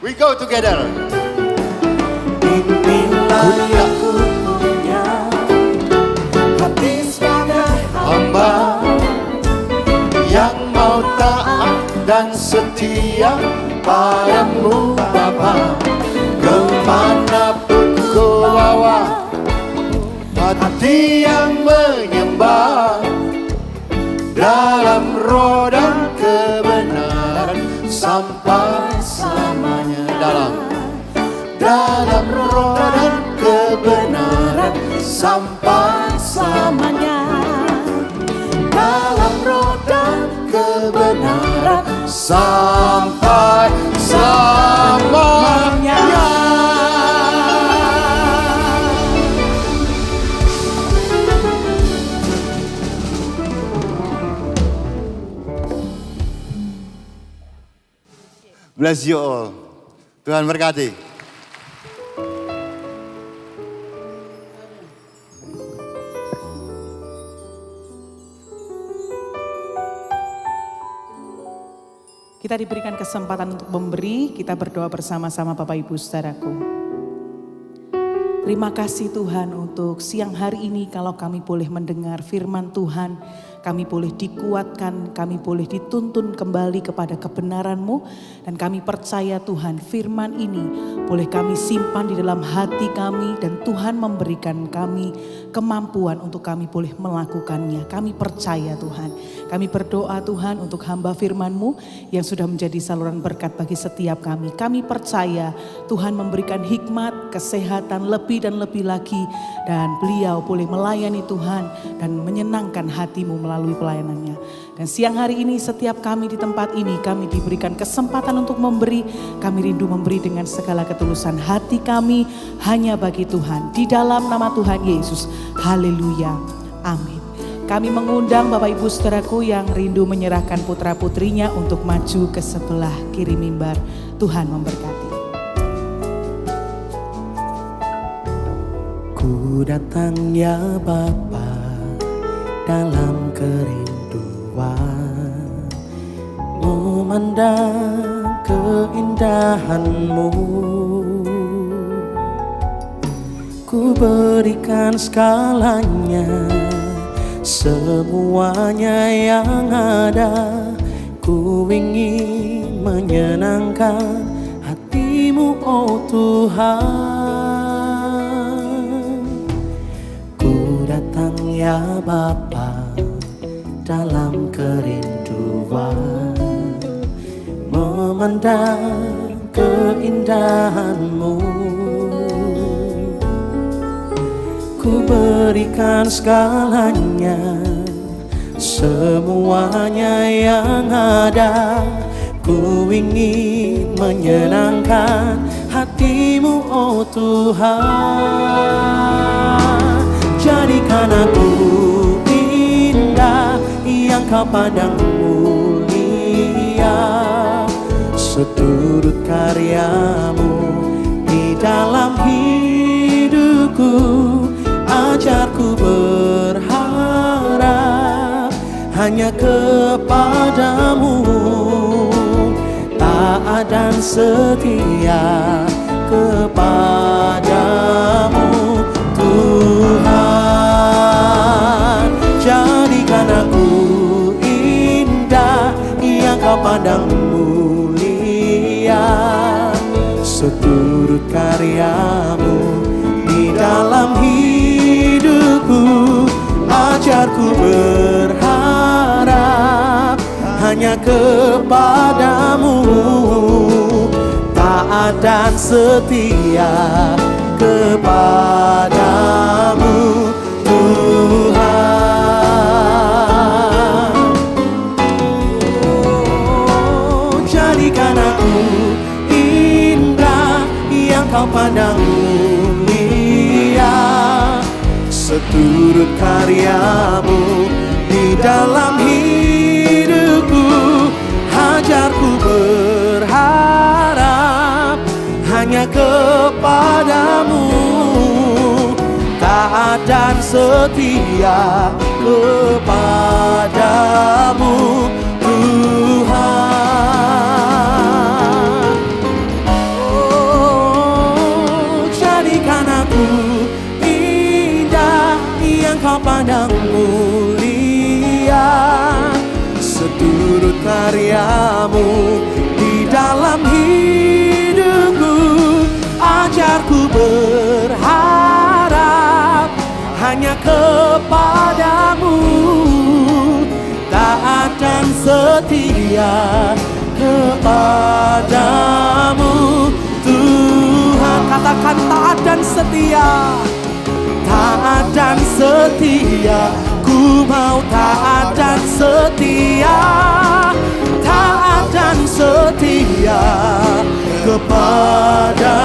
We go together. Inilah yang ku punya, hati sebagai Hamba yang mau taat dan setia padamu Bapa. Kemanapun ku bawa, hati yang menyembah dalam roh dan kebenaran sampai selamanya. Dalam roh dan kebenaran sampai selamanya. Dalam roh dan kebenaran sampai selamanya. Bless you all. Tuhan berkati. Kita diberikan kesempatan untuk memberi, kita berdoa bersama-sama Bapak Ibu Saudaraku. Terima kasih Tuhan untuk siang hari ini kalau kami boleh mendengar firman Tuhan. Kami boleh dikuatkan, kami boleh dituntun kembali kepada kebenaran-Mu. Dan kami percaya Tuhan firman ini boleh kami simpan di dalam hati kami. Dan Tuhan memberikan kami kemampuan untuk kami boleh melakukannya. Kami percaya Tuhan. Kami berdoa Tuhan untuk hamba firman-Mu yang sudah menjadi saluran berkat bagi setiap kami. Kami percaya Tuhan memberikan hikmat, kesehatan lebih dan lebih lagi. Dan beliau boleh melayani Tuhan dan menyenangkan hati-Mu melalui pelayanannya. Dan siang hari ini setiap kami di tempat ini kami diberikan kesempatan untuk memberi. Kami rindu memberi dengan segala ketulusan hati kami hanya bagi Tuhan. Di dalam nama Tuhan Yesus. Haleluya. Amin. Kami mengundang Bapak Ibu Saudaraku yang rindu menyerahkan putra putrinya untuk maju ke sebelah kiri mimbar. Tuhan memberkati. Ku datang ya Bapa dalam kerinduan, memandang keindahan-Mu. Ku berikan segalanya, semuanya yang ada. Ku ingin menyenangkan hati-Mu oh Tuhan. Ku datang ya Bapa dalam kerinduan, memandang keindahan-Mu. Ku berikan segalanya, semuanya yang ada. Ku ingin menyenangkan hati-Mu oh Tuhan. Jadikan aku indah yang Kau pandang mulia, seturut karya-Mu di dalam hidupku. Ajarku berharap hanya kepadamu, taat dan setia kepadamu Tuhan. Jadikan aku indah yang Kau pandang mulia, seturut karya-Mu di dalam hidupku. Ajarku berharap hanya kepadamu, taat dan setia kepadamu Tuhan. Oh, jadikan aku indah yang Kau pandang mulia, seturut karya-Mu di dalam hidupku. Ajarku berharap hanya kepadamu, taat dan setia kepadamu Tuhan. setia kepadamu Tuhan. Katakan taat dan setia. Taat dan setia, ku mau taat dan setia, taat dan setia kepadamu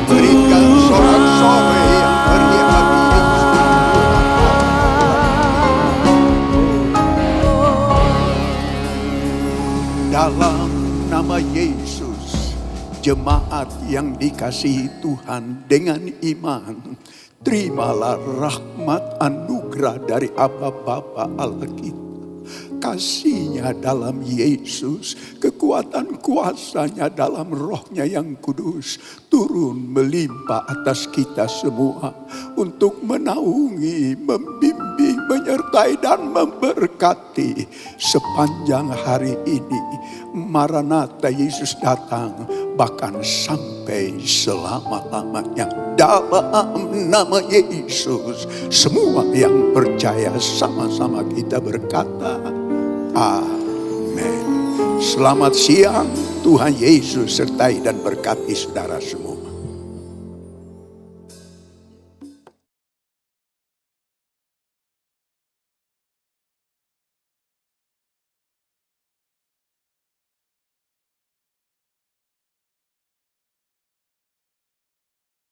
Berikan sorak-sorai yang meriah bagi Yesus. Dalam nama Yesus, jemaat yang dikasihi Tuhan dengan iman, terimalah rahmat anugerah dari Aba Bapa Allah kita. Kasih-Nya dalam Yesus, kekuatan kuasa-Nya dalam Roh-Nya yang kudus turun melimpah atas kita semua untuk menaungi, membimbing, menyertai dan memberkati sepanjang hari ini. Maranatha, Yesus datang bahkan sampai selama-lamanya. Dalam nama Yesus, semua yang percaya sama-sama kita berkata amin. Selamat siang, Tuhan Yesus sertai dan berkati saudara semua.